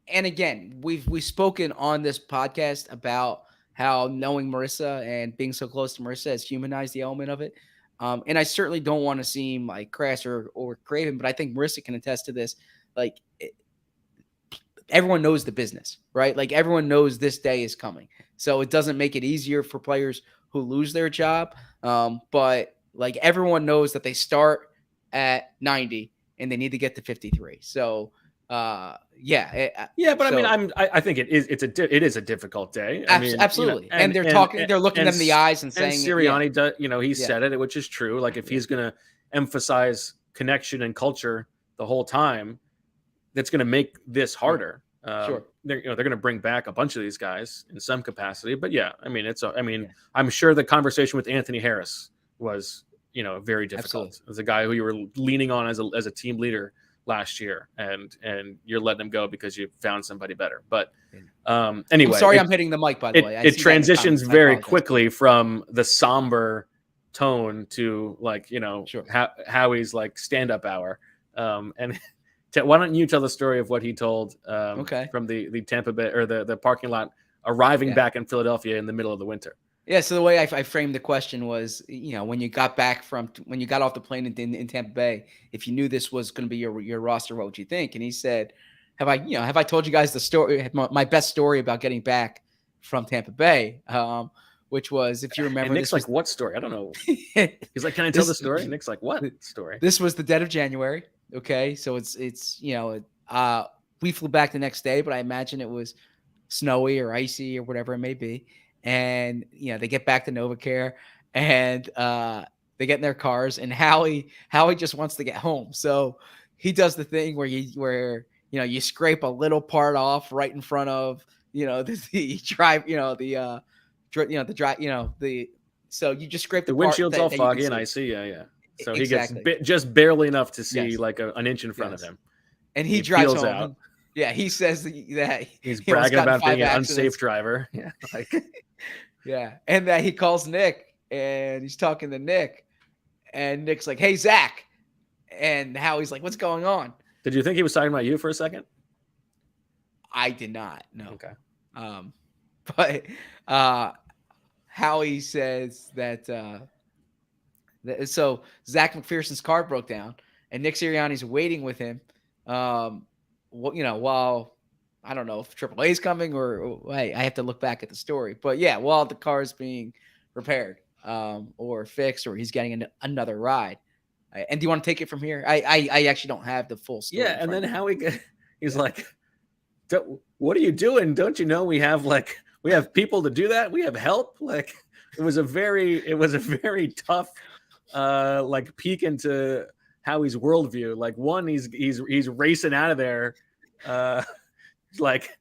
and again, we've spoken on this podcast about how knowing Marissa and being so close to Marissa has humanized the element of it. And I certainly don't want to seem like crass or craven, but I think Marissa can attest to this. Like, everyone knows the business, right? Like everyone knows this day is coming. So it doesn't make it easier for players who lose their job. But like everyone knows that they start at 90 and they need to get to 53. So but I mean, I think it is a difficult day. I mean, absolutely. And they're talking, they're looking them in the eyes and saying, Sirianni does, he said it, which is true. Like if he's going to emphasize connection and culture the whole time, that's going to make this harder. Sure. They're going to bring back a bunch of these guys in some capacity, but yeah, I mean, I'm sure the conversation with Anthony Harris was, very difficult. Absolutely. As a guy who you were leaning on as a team leader last year, and you're letting him go because you found somebody better. But anyway, I'm sorry, I'm hitting the mic, by the way. It transitions very quickly from the somber tone to like, sure. Howie's like stand-up hour. And why don't you tell the story of what he told from the Tampa Bay or the parking lot arriving back in Philadelphia in the middle of the winter? Yeah, so the way I framed the question was, when you got off the plane in Tampa Bay, if you knew this was going to be your roster, what would you think? And he said, have I told you guys the story, my best story about getting back from Tampa Bay, which was, if you remember, and Nick's like, what story? I don't know. He's like, can I tell the story? Nick's like, what story? This was the dead of January. Okay, so it's we flew back the next day, but I imagine it was snowy or icy or whatever it may be. And they get back to NovaCare, and they get in their cars, and Howie just wants to get home. So he does the thing where you scrape a little part off right in front of the drive, so you just scrape the windshield's all foggy and icy, yeah. So exactly. He gets just barely enough to see like an inch in front of him, and he drives home. Out. Yeah, he says that he's bragging about being an unsafe driver. Yeah, yeah, and that he calls Nick, and he's talking to Nick, and Nick's like, "Hey, Zach," and Howie's like, "What's going on?" Did you think he was talking about you for a second? I did not. No. Okay. But Howie says that. So Zach McPherson's car broke down, and Nick Sirianni's waiting with him. While I don't know if AAA is coming or I have to look back at the story, but yeah, while the car is being repaired or fixed, or he's getting another ride. And do you want to take it from here? I actually don't have the full story. Yeah, and then he's like, "What are you doing? Don't you know we have people to do that? We have help." Like, it was a very tough like peek into Howie's worldview. Like one, he's racing out of there, like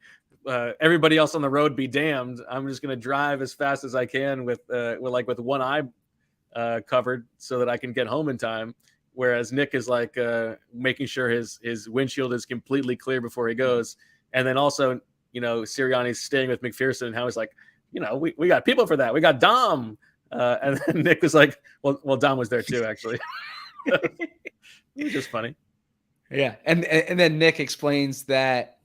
everybody else on the road be damned. I'm just gonna drive as fast as I can with one eye covered so that I can get home in time. Whereas Nick is like making sure his windshield is completely clear before he goes, and then also Sirianni's staying with McPherson, and Howie's like, we got people for that. We got Dom. And then Nick was like, well, Dom was there too, actually. It was just funny. Yeah. And then Nick explains that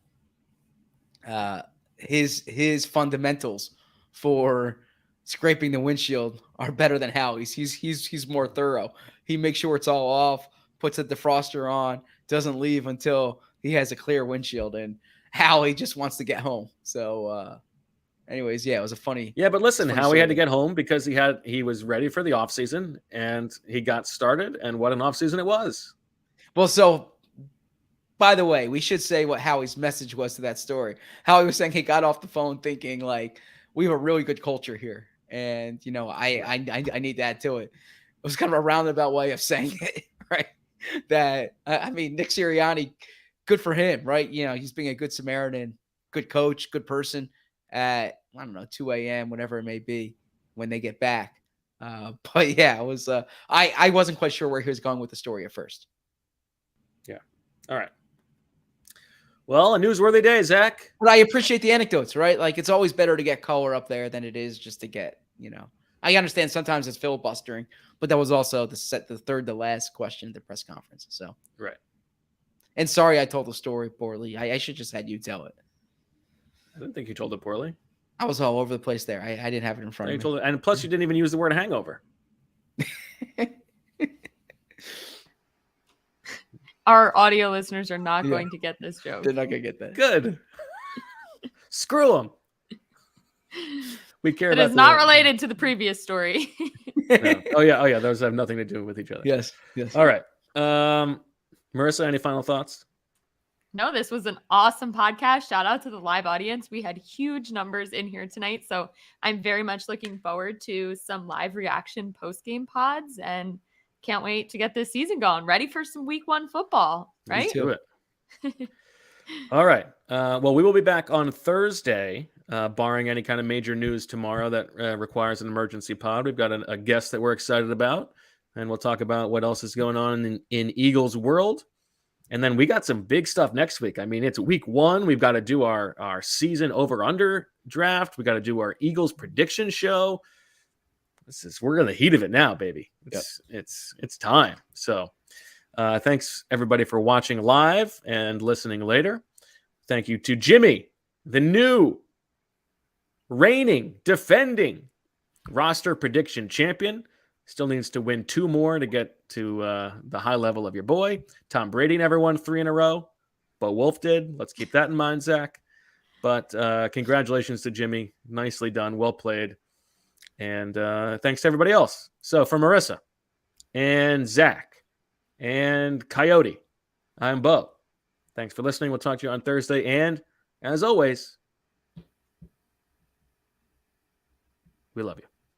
his fundamentals for scraping the windshield are better than Howie's. He's more thorough. He makes sure it's all off, puts a defroster on, doesn't leave until he has a clear windshield. And Howie just wants to get home. So, anyways, yeah, it was a funny. Yeah, but listen, Howie had to get home because he was ready for the offseason and he got started, and what an offseason it was. Well, so by the way, we should say what Howie's message was to that story. Howie was saying he got off the phone thinking like, we have a really good culture here, and I need to add to it. It was kind of a roundabout way of saying it, right? That Nick Sirianni, good for him, right? He's being a good Samaritan, good coach, good person at 2 a.m., whatever it may be, when they get back. But yeah, it was. I wasn't quite sure where he was going with the story at first. Yeah. All right. Well, a newsworthy day, Zach. But I appreciate the anecdotes, right? Like, it's always better to get color up there than it is just to get, I understand sometimes it's filibustering, but that was also the third to last question at the press conference. So right. And sorry I told the story poorly. I should just had you tell it. I didn't think you told it poorly. I was all over the place there. I didn't have it in front of me. And plus, you didn't even use the word hangover. Our audio listeners are not going to get this joke. They're not going to get that. Good. Screw them. We care about it. It is not related to the previous story. No. Oh yeah. Those have nothing to do with each other. Yes. All right. Marissa, any final thoughts? No, this was an awesome podcast. Shout out to the live audience. We had huge numbers in here tonight. So I'm very much looking forward to some live reaction post-game pods and can't wait to get this season going. Ready for some week 1 football, right? Let's do it. All right. Well, we will be back on Thursday, barring any kind of major news tomorrow that requires an emergency pod. We've got a guest that we're excited about, and we'll talk about what else is going on in Eagles world. And then we got some big stuff next week. I mean, it's week 1. We've got to do our season over-under draft. We got to do our Eagles prediction show. We're in the heat of it now, baby. It's time. So thanks, everybody, for watching live and listening later. Thank you to Jimmy, the new reigning, defending roster prediction champion. Still needs to win 2 more to get to the high level of your boy. Tom Brady never won 3 in a row. Bo Wolf did. Let's keep that in mind, Zach. But congratulations to Jimmy. Nicely done. Well played. And thanks to everybody else. So for Marissa and Zach and Coyote, I'm Bo. Thanks for listening. We'll talk to you on Thursday. And as always, we love you.